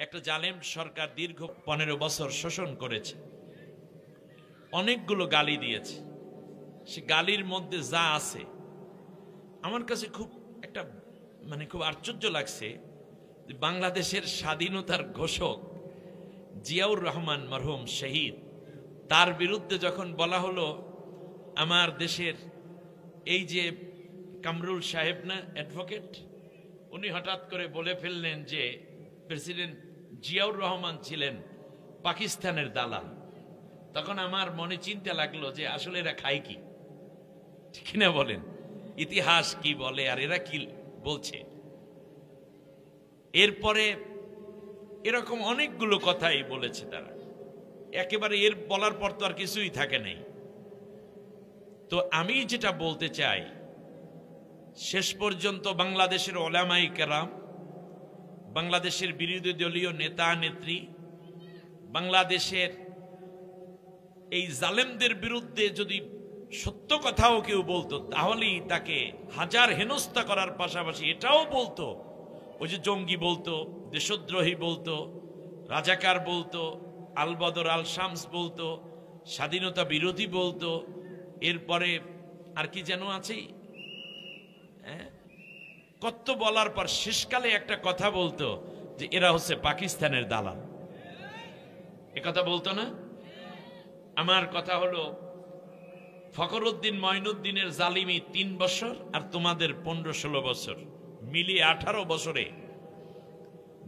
একটা জালেম সরকার দীর্ঘ 15 বছর শোষণ করেছে, অনেকগুলো গালি দিয়েছে। সে গালির মধ্যে যা আছে আমার কাছে খুব একটা খুব আশ্চর্য লাগছে। বাংলাদেশের স্বাধীনতার ঘোষক জিয়াউর রহমান মরহুম শহীদ, তার বিরুদ্ধে যখন বলা হলো আমার দেশের এই যে কামরুল সাহেব না অ্যাডভোকেট, উনি হঠাৎ করে বলে ফেললেন যে প্রেসিডেন্ট জিয়াউর রহমান ছিলেন পাকিস্তানের দালাল। তখন আমার মনে চিন্তা লাগলো যে আসলে এরা খায় কি, ঠিক না বলেন? ইতিহাস কি বলে আর এরা কি বলছে? এরপরে এরকম অনেকগুলো কথাই বলেছে তারা, একেবারে এর বলার পর তো আর কিছুই থাকে নাই। তো আমি যেটা বলতে চাই, শেষ পর্যন্ত বাংলাদেশের ওলামায়ে কেরাম, বাংলাদেশের বিরোধী দলীয় নেতা নেত্রী, বাংলাদেশের এই জালেমদের বিরুদ্ধে যদি সত্য কথাও কেউ বলতো তাহলেই তাকে হাজার হেনস্থা করার পাশাপাশি এটাও বলতো, ওই যে জঙ্গি বলতো, দেশদ্রোহী বলতো, রাজাকার বলতো, আল বদর আল শামস বলতো, স্বাধীনতা বিরোধী বলতো, এরপরে আর কি যেন আছে, কত বলার পর শেষকালে একটা কথা বলতো যে এরা হচ্ছে পাকিস্তানের দালাল। এ কথা বলতো না? আমার কথা হলো ফখরুদ্দিন মঈনুদ্দিনের জালিমি 3 বছর আর তোমাদের 15-16 বছর মিলিয়ে 18 বছরে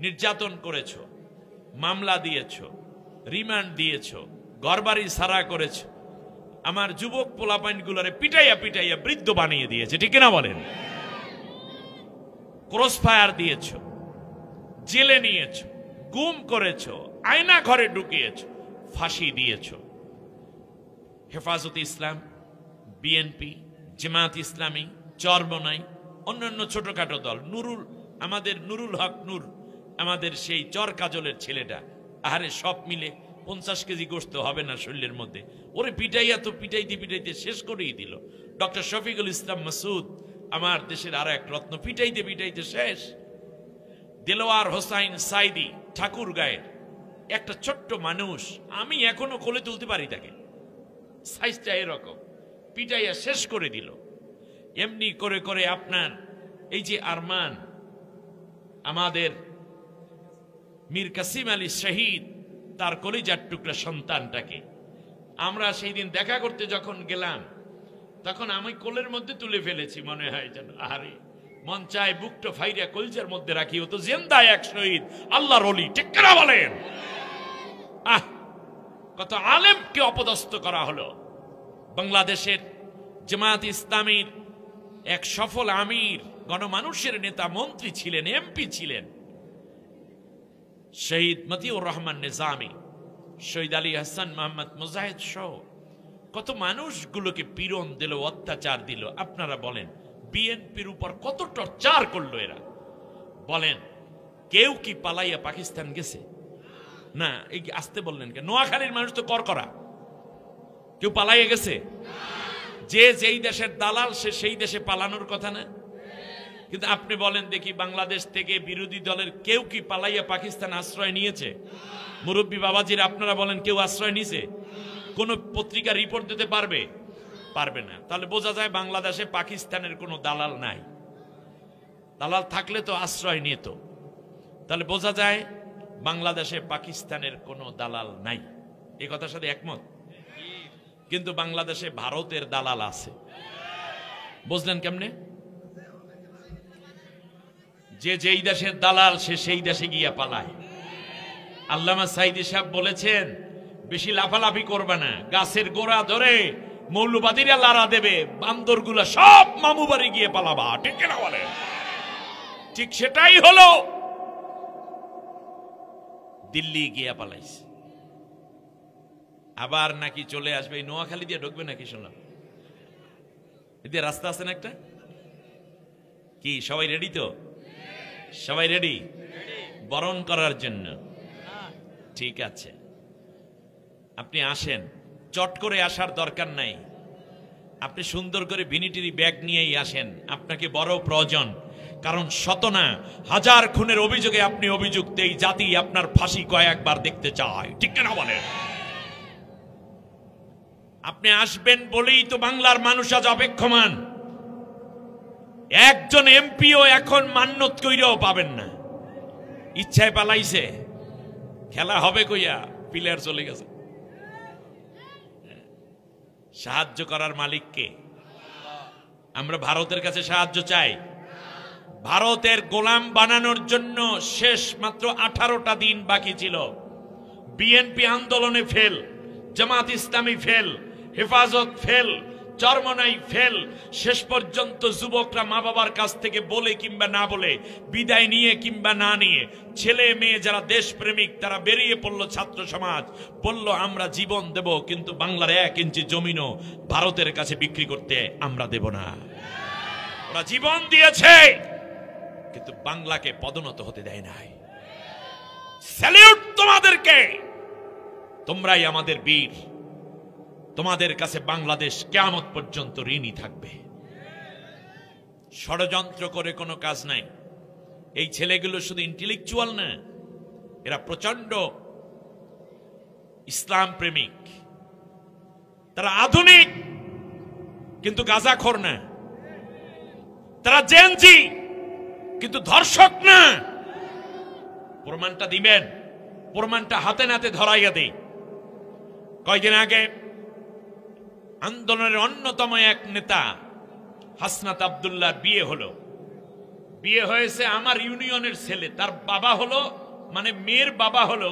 নির্যাতন করেছ, মামলা দিয়েছ, রিমান্ড দিয়েছ, ঘরবাড়ি ছাড়া করেছ, আমার যুবক পোলাপাইনগুলোরে পিটাইয়া পিটাইয়া বৃদ্ধ বানিয়ে দিয়েছে, ঠিক না বলেন? ক্রস ফায়ার দিয়েছ, জেলে নিয়েছ, গুম করেছ, আয়না ঘরে ঢুকিয়েছ, ফাঁসি দিয়েছ। হেফাজতে ইসলাম, বিএনপি, জামাত ইসলামী, চরমনাই, অন্যান্য ছোটখাটো দল, আমাদের নুরুল হক নূর, আমাদের সেই চর কাজলের ছেলেটা, আহারে সব মিলে 50 কেজি গোশত হবে না শরীরের মধ্যে, ওরে পিটাইয়া তো পিটাইতে পিটাইতে শেষ করেই দিল। ডক্টর শফিকুল ইসলাম মাসুদ, আমার দেশের আর এক রত্ন, পিটাইতে পিটাইতে শেষ। দেলোয়ার হোসাইন সাইদি ঠাকুর গায়ের একটা ছোট্ট মানুষ, আমি এখনো কোলে তুলতে পারি তাকে, সাইজটা এরকম, পিটাইয়া শেষ করে দিল। এমনি করে করে আপনার এই যে আরমান, আমাদের মীর কাসিম আলী শহীদ, তার কলিজার টুকরা সন্তানটাকে আমরা সেই দিন দেখা করতে যখন গেলাম তখন আমি কোলের মধ্যে তুলে ফেলেছি, মনে হয় যেন আরে মন চায় বুকটা ফাইরা কলিজার মধ্যে রাখি, ও তো জিন্দা এক শহীদ, আল্লাহর ওলি, ঠিক না বলেন? কত আলেমকে অপদস্থ করা হলো। বাংলাদেশের জামাত ইসলামীর এক সফল আমির, গণমানুষের নেতা, মন্ত্রী ছিলেন, এমপি ছিলেন, শহীদ মতিউর রহমান নিজামী, শহীদ আলী হাসান মোহাম্মদ মুজাহিদ সহ কত মানুষগুলোকে পীড়ন দিল, অত্যাচার দিল। আপনারা বলেন বিএনপির উপর কত টর্চার করলো এরা? বলেন কেউ কি পালাইয়া পাকিস্তান গেছে? না। এই আসতে বললেন কেন? নোয়াখালীর মানুষ তো করা, কেউ পালাইয়া গেছে? যে যেই দেশের দালাল সে সেই দেশে পালানোর কথা না? কিন্তু আপনি বলেন দেখি, বাংলাদেশ থেকে বিরোধী দলের কেউ কি পালাইয়া পাকিস্তান আশ্রয় নিয়েছে? মুরব্বী বাবাজির আপনারা বলেন কেউ আশ্রয় নিছে? কোন পত্রিকা রিপোর্ট দিতে পারবে? পারবে না। তাহলে বোঝা যায় বাংলাদেশে পাকিস্তানের কোনো দালাল নাই। দালাল থাকলে তো আশ্রয় নিত। তাহলে বোঝা যায় বাংলাদেশে পাকিস্তানের কোনো দালাল নাই। এই কথার সাথে একমত? কিন্তু বাংলাদেশে ভারতের দালাল আছে। বুঝলেন কেমনে? যে যেই দেশের দালাল সে সেই দেশে গিয়া পালায়। আল্লামা সাইদি সাহেব বলেছেন, বেশি লাফালাফি করবে না, গাছের গোড়া ধরে মৌলবাদীরা লারা দেবে, বান্দরগুলা সব মামু বাড়ি গিয়ে পালাবা, ঠিক না বলে? ঠিক সেটাই হলো। দিল্লি গিয়া পালাইছে, আবার নাকি চলে আসবে, এই নোয়াখালী দিয়ে ঢুকবে নাকি শুনলাম। এদিকে রাস্তা আছে না একটা? কি সবাই রেডি তো? সবাই রেডি বরণ করার জন্য? ঠিক আছে, আপনি আসেন, চট করে আসার দরকার নাই, আপনি সুন্দর করে ভিনিটিরি ব্যাগ নিয়েই আসেন, আপনাকে বড় প্রয়োজন। কারণ শত না হাজার খুনের অভিযোগে আপনি অভিযুক্ত, এই জাতি আপনার ফাঁসি কয়েকবার দেখতে চায়, ঠিক না বলেন? আপনি আসবেন বলেই তো বাংলার মানুষ আজ অপেক্ষমান। একজন এমপিও এখন মান্যত কইরাও পাবেন না, ইচ্ছায় পালাইছে। খেলা হবে কইয়া প্লেয়ার চলে গেছে। সাহায্য করার মালিক কে? আমরা ভারতের কাছে সাহায্য চাই। ভারতের গোলাম বানানোর জন্য শেষ মাত্র 18টা দিন বাকি ছিল। বিএনপি আন্দোলনে ফেল, জামাত ইসলামী ফেল, হেফাজত ফেল, চরমনাই ফেল। শেষ পর্যন্ত যুবকরা মা বাবার কাছ থেকে বলে কিংবা না বলে, বিদায় নিয়ে কিংবা না নিয়ে, ছেলে মেয়ে যারা দেশপ্রেমিক তারা বেরিয়ে পড়লো। ছাত্র সমাজ বলল আমরা জীবন দেব, কিন্তু বাংলার 1 ইঞ্চি জমিনও ভারতের কাছে বিক্রি করতে আমরা দেব না। ওরা জীবন দিয়েছে কিন্তু বাংলাকে পদোন্নত হতে দেয় নাই। স্যালিউট তোমাদেরকে, তোমরাই আমাদের বীর। তোমাদের কাছে বাংলাদেশ কিয়ামত পর্যন্ত ঋণী থাকবে। ষড়যন্ত্র করে কোনো কাজ নাই। এই ছেলেগুলো শুধু ইন্টেলেকচুয়াল না, এরা প্রচন্ড ইসলাম প্রেমিক। তারা আধুনিক কিন্তু গাঁজাখোর না। তারা জেনজি কিন্তু ধর্ষক না। প্রমাণটা দিবেন? প্রমাণটা হাতে নাতে ধরাইয়া দেই। কয়েকদিন আগে আন্দোলনের অন্যতম এক নেতা হাসনাত আব্দুল্লাহর বিয়ে হলো। বিয়ে হয়েছে আমার ইউনিয়নের ছেলে, তার বাবা হলো, মানে মেয়ের বাবা হলো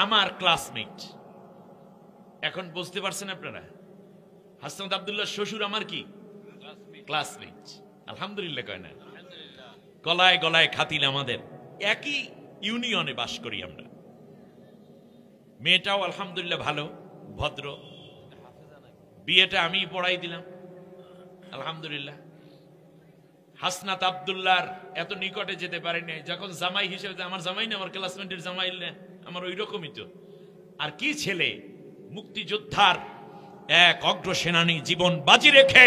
আমার ক্লাসমেট। এখন বুঝতে পারছেন আপনারা, হাসনাত আব্দুল্লাহর শ্বশুর আমার কি ক্লাসমেট। আলহামদুলিল্লাহ কয় না? গলায় গলায় খাতিল, আমাদের একই ইউনিয়নে বাস করি আমরা। মেয়েটাও আলহামদুলিল্লাহ ভালো, ভদ্র। বিয়েটা আমি পড়াই দিলাম আলহামদুলিল্লাহ। হাসনাত আব্দুল্লাহর এত নিকটে যেতে পারি নাই। যখন জামাই হিসেবে, আমার জামাই না, আমার ক্লাসমেটের জামাই না, আমার ওই রকমই তো। আর কি ছেলে, মুক্তিযোদ্ধার এক অগ্রসেনানী, জীবন বাজি রেখে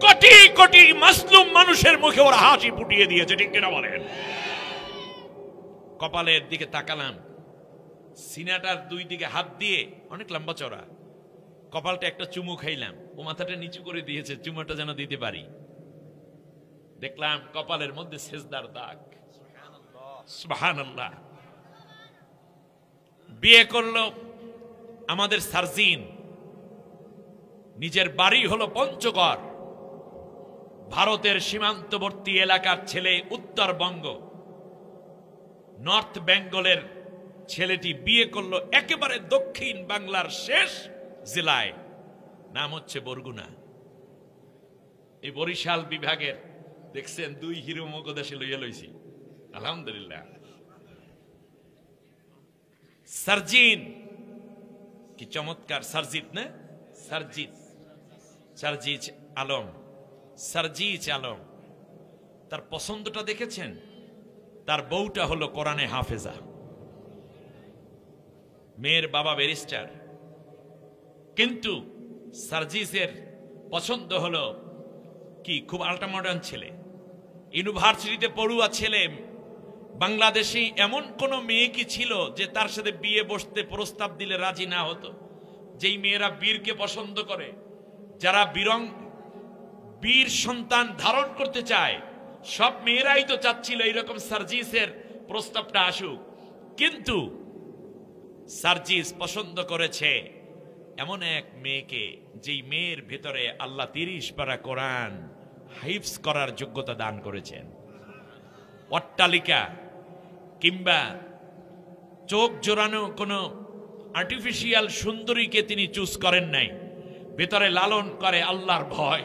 কোটি কোটি মাসলুম মানুষের মুখে ওরা হাসি ফুটিয়ে দিয়েছে, ঠিক কিনা বলেন? কপালের দিকে তাকালাম, সিনাটার 2 দিকে হাত দিয়ে, অনেক লম্বা চড়া, কপালটা একটা চুমু খাইলাম। ও মাথাটা নিচু করে দিয়েছে চুমুটা যেন দিতে পারি। দেখলাম কপালের মধ্যে সেজদার দাগ। সুবহানাল্লাহ। বিয়ে করলো আমাদের সার্জিন, নিজের বাড়ি হলো পঞ্চগড়, ভারতের সীমান্তবর্তী এলাকার ছেলে, উত্তরবঙ্গ নর্থ বেঙ্গলের ছেলেটি বিয়ে করলো একেবারে দক্ষিণ বাংলার শেষ জেলায়, নাম হচ্ছে বরগুনা। এই বরিশাল বিভাগের দেখছেন 2 হিরো মগদেশে লইয়া লইছি আলহামদুলিল্লাহ। সার্জিন কি চমৎকার, সার্জিত না, সার্জিত, সার্জিজ আলম, সার্জিজ আলম। তার পছন্দটা দেখেছেন? তার বউটা হলো কোরআনে হাফেজা, মেয়ের বাবা ব্যারিস্টার। কিন্তু সার্জিসের পছন্দ হলো কি, খুব আল্ট্রা মডার্ন ছেলে, ইউনিভার্সিটিতে পড়ুয়া ছেলে। বাংলাদেশি এমন কোন মেয়ে কি ছিল যে তার সাথে বিয়ে বসতে প্রস্তাব দিলে রাজি না হতো? যেই মেয়েরা বীরকে পছন্দ করে, যারা বীর সন্তান ধারণ করতে চায়, সব মেয়েরাই তো চাচ্ছিল এইরকম সার্জিসের প্রস্তাবটা আসুক। কিন্তু সার্জিস পছন্দ করেছে এমন এক মেয়েকে, যেই মেয়ের ভেতরে আল্লাহ 30 পারা কোরআন হাফজ করার যোগ্যতা দান করেছেন। অট্টালিকা কিংবা চোখ জোড়ানো কোনো আর্টিফিশিয়াল সুন্দরীকে তিনি চুজ করেন নাই। ভেতরে লালন করে আল্লাহর ভয়,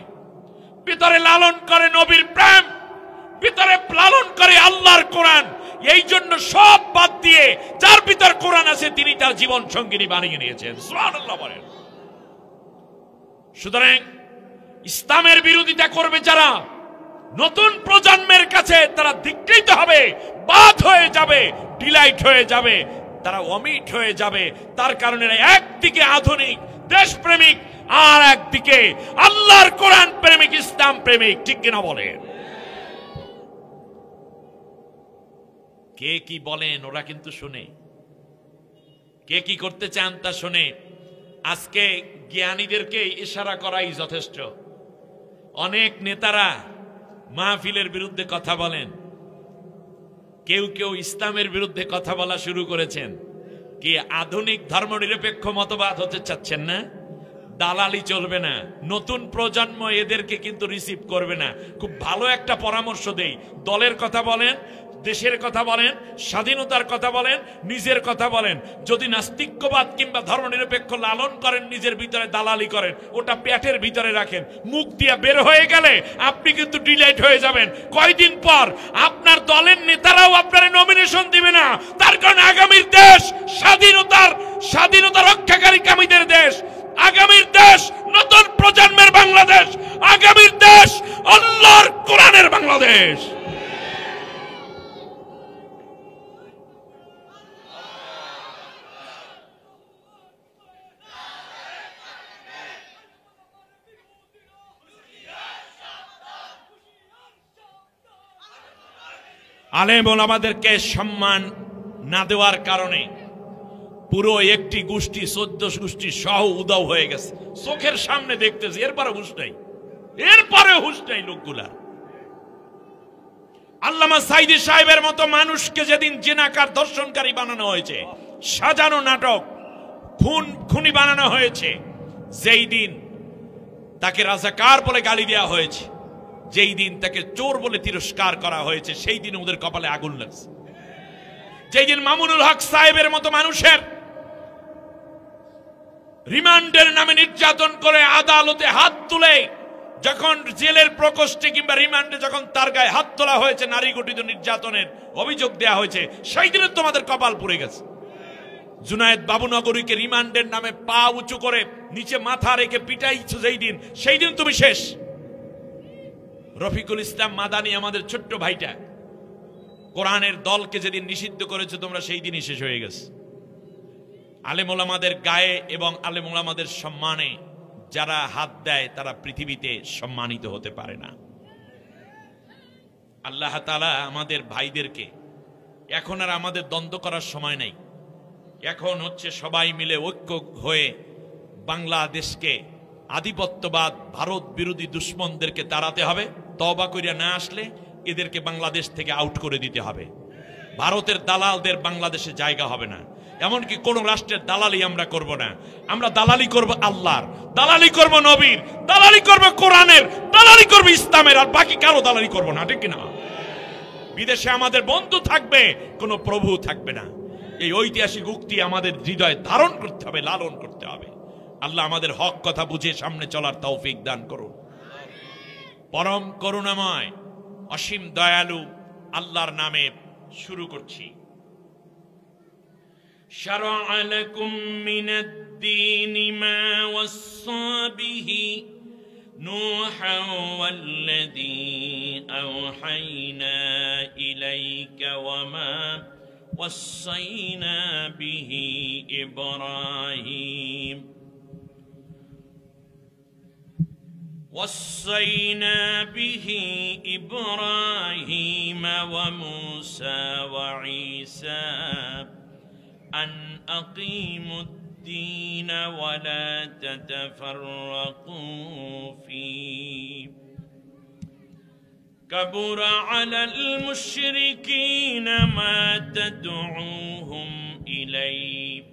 ভেতরে লালন করে নবীর প্রেম, ভিতরে লালন করে আল্লাহর কোরআন। এই জন্য সব বাদ দিয়ে যার ভিতর কোরআন আছে তিনি তার জীবন সঙ্গিনী বানিয়ে নিয়েছেন। সুবহানাল্লাহ বলেন। সুতরাং ইসলামের বিরোধিতা করবে যারা, নতুন প্রজন্মের কাছে তারা ধিক্কৃত হবে, বাদ হয়ে যাবে, ডিলাইট হয়ে যাবে, তারা অমিট হয়ে যাবে। তার কারণে একদিকে আধুনিক দেশপ্রেমিক, আর একদিকে আল্লাহর কোরআন প্রেমিক, ইসলাম প্রেমিক, ঠিক কিনা বলেন? কে কি বলেন ওরা কিন্তু শুনে, কে কি করতে চান তা শুনে। আজকে জ্ঞানীদেরকে ইশারা করাই যথেষ্ট। অনেক নেতারা মাহফিলের বিরুদ্ধে কথা বলেন, কেউ কেউ ইসলামের বিরুদ্ধে কথা বলা শুরু করেছেন। কি আধুনিক ধর্মনিরপেক্ষ মতবাদ হতে চাচ্ছেন না? দালালি চলবে না, নতুন প্রজন্ম এদেরকে কিন্তু রিসিভ করবে না। খুব ভালো একটা পরামর্শ দেই, দলের কথা বলেন, দেশের কথা বলেন, স্বাধীনতার কথা বলেন, নিজের কথা বলেন। যদি নাস্তিক্যবাদ কিংবা ধর্মনিরপেক্ষ লালন করেন, নিজের ভিতরে দালালি করেন, ওটা পেটের ভিতরে রাখেন। মুখ দিয়ে বের হয়ে গেলে আপনি কিন্তু ডিলাইট হয়ে যাবেন। কয়দিন পর আপনার দলের নেতারাও আপনার নমিনেশন দিবে না। তার কারণ আগামীর দেশ স্বাধীনতা রক্ষাকারী কামীদের দেশ, আগামীর দেশ নতুন প্রজন্মের বাংলাদেশ, আগামীর দেশ আল্লাহর কোরআনের বাংলাদেশ। আলেম ওলামাদেরকে সম্মান না দেওয়ার কারণে পুরো একটি গোষ্ঠী 14 গোষ্ঠী সহ উদাও হয়ে গেছে। চোখের সামনে দেখতেছে, এরপরে হুঁশ নাই লোকগুলার। আল্লামা সাইদি সাহেবের মতো মানুষকে যেদিন জিনাকার দর্শনকারী বানানো হয়েছে, সাজানো নাটক, খুনি বানানো হয়েছে, যেই দিন তাকে রাজাকার বলে গালি দেওয়া হয়েছে, যেই দিন তাকে চোর বলে তিরস্কার করা হয়েছে, সেই দিন ওদের কপালে আগুন লাগছে। যেই দিন মামুনুল হক সাহেবের মতো মানুষের রিমান্ডের নামে নির্যাতন করে আদালতে হাত তুলে, যখন জেলের প্রকোষ্ঠে কিংবা রিমান্ডে যখন তার গায়ে হাত তোলা হয়েছে, নারী গঠিত নির্যাতনের অভিযোগ দেয়া হয়েছে, সেই দিনে তোমাদের কপাল পুড়ে গেছে। জুনায়েদ বাবুনগরীকে রিমান্ডের নামে পা উঁচু করে নিচে মাথা রেখে পিটাইছো যেই দিন, সেই দিন তুমি শেষ। রফিকুল ইসলাম মাদানী আমাদের ছোট্ট ভাইটা, কোরআনের দলকে যেদিন নিষিদ্ধ করেছে তোমরা, সেই দিনই শেষ হয়ে গেছে। আলেম ওলামাদের গায়ে এবং আলেম ওলামাদের সম্মানে যারা হাত দেয় তারা পৃথিবীতে সম্মানিত হতে পারে না। আল্লাহ তাআলা আমাদের ভাইদেরকে, এখন আর আমাদের দ্বন্দ্ব করার সময় নেই। এখন হচ্ছে সবাই মিলে ঐক্য হয়ে বাংলাদেশকে আধিপত্যবাদ ভারত বিরোধী দুশ্মনদেরকে তাড়াতে হবে। তওবা কইরা না আসলে এদেরকে বাংলাদেশ থেকে আউট করে দিতে হবে। ভারতের দালালদের বাংলাদেশে জায়গা হবে না। এমনকি কোন রাষ্ট্রের দালালি আমরা করব না। আমরা দালালি করব আল্লাহর, দালালি করব নবীর, দালালি করব কোরআনের, দালালি করব ইসলামের, আর বাকি কারো দালালি করব না, ঠিক কিনা? বিদেশে আমাদের বন্ধু থাকবে, কোনো প্রভু থাকবে না। এই ঐতিহাসিক উক্তি আমাদের হৃদয়ে ধারণ করতে হবে, লালন করতে হবে। আল্লাহ আমাদের হক কথা বুঝে সামনে চলার তৌফিক দান করুন। পরম করুণাময় অসীম দয়ালু আল্লাহর নামে শুরু করছি। শারআ লাকুম মিনাদ-দীন মা ওয়াসসা বিহি নূহা ওয়াল্লাযী আওহাইনা ইলাইকা ওয়া মা ওয়াসাইনা বিহি ইব্রাহিম وصينا به إبراهيم وموسى وعيسى أن أقيموا الدين ولا تتفرقوا فيه كبر على المشركين ما تدعوهم إليه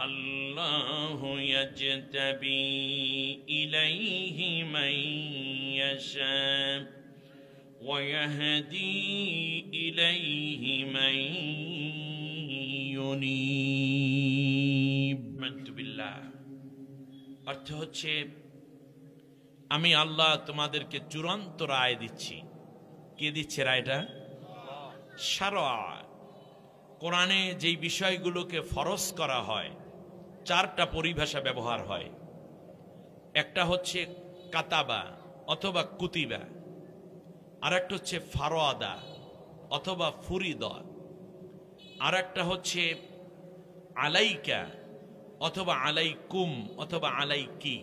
الله يجتبي إليه من يشاء ويهدي إليه من ينيب آمنت بالله। অর্থ হচ্ছে আমি আল্লাহ তোমাদেরকে চূড়ান্ত রায় দিচ্ছি। কে দিচ্ছে রায়টা? শারআ। কোরআনে যেই বিষয়গুলোকে ফরজ করা হয়, চারটা পরিভাষা ব্যবহার হয়। একটা হচ্ছে কাতাবা অথবা কুতিবা, আর একটা হচ্ছে ফারওয়াদা অথবা ফুরিদা, আর একটা হচ্ছে আলাইকা অথবা আলাইকুম অথবা আলাইকি।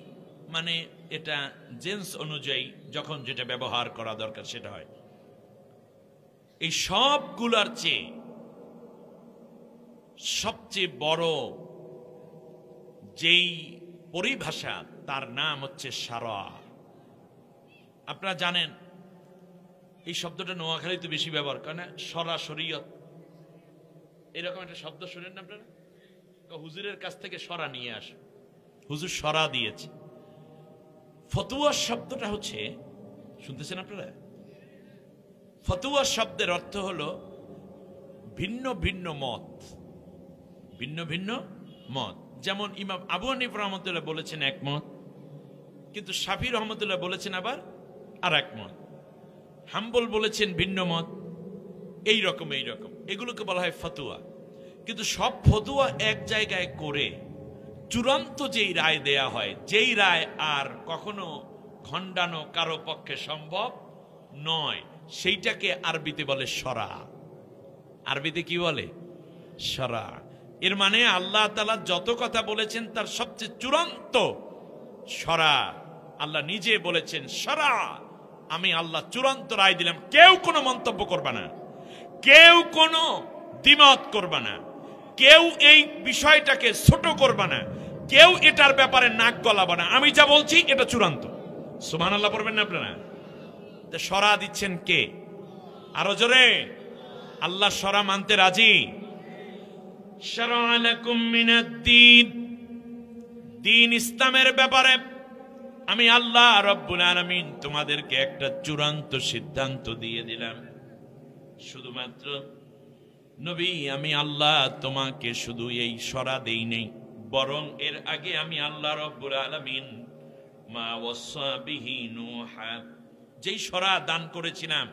মানে এটা জেন্স অনুযায়ী যখন যেটা ব্যবহার করা দরকার সেটা হয়। এই সবগুলার চেয়ে সবচেয়ে বড় যেই পরিভাষা তার নাম হচ্ছে শারা। আপনারা জানেন এই শব্দটা নোয়াখালীতে বেশি ব্যবহার করে না, সরাসরিয়ত এরকম একটা শব্দ শুনেন না আপনারা? হুজুরের কাছ থেকে সরা নিয়ে আস, হুজুর সরা দিয়েছে। ফতুয়া শব্দটা হচ্ছে, শুনতেছেন আপনারা? ফতুয়া শব্দের অর্থ হলো ভিন্ন ভিন্ন মত, ভিন্ন ভিন্ন মত। যেমন ইমাম আবু হানিফা রহমতুল্লাহ বলেছেন এক মত, কিন্তু শাফি রহমতুল্লাহ বলেছেন আবার আর এক মত। হাম্বল বলেছেন ভিন্ন মত। এই রকম এগুলোকে বলা হয় ফতুয়া। কিন্তু সব ফতুয়া এক জায়গায় করে চূড়ান্ত যেই রায় দেয়া হয়, যেই রায় আর কখনো খণ্ডানো কারো পক্ষে সম্ভব নয়, সেইটাকে আরবিতে বলে শরা। আরবিতে কি বলে? শরা। এর মানে আল্লাহ তাআলা যত কথা বলেছেন তার সবচেয়ে চূড়ান্ত শরা। আল্লাহ নিজে বলেছেন শরা, আমি আল্লাহ চূড়ান্ত রায় দিলাম। কেউ কোনো মন্তব্য করবে না, কেউ কোনো দ্বিমত করবে না, কেউ এই বিষয়টাকে ছোট করবে না, কেউ এটার ব্যাপারে নাক গলাবে না। আমি যা বলছি এটা চূড়ান্ত। সুবহানাল্লাহ পড়বেন না আপনারা? শরা দিচ্ছেন কে? আরো জোরে। আল্লাহ শরা মানতে রাজি। শারা'a লাকুম মিনাদ-দীন, দ্বীন ইসলামের ব্যাপারে আমি আল্লাহ রাব্বুল আলামিন তোমাদেরকে একটা চূড়ান্ত সিদ্ধান্ত দিয়ে দিলাম। শুধুমাত্র নবী, আমি আল্লাহ তোমাকে শুধু এই শরা দেই নেই, বরং এর আগে আমি আল্লাহ রাব্বুল আলামিন মা ওয়াসা বিহি নূহা, যেই শরা দান করেছিলাম,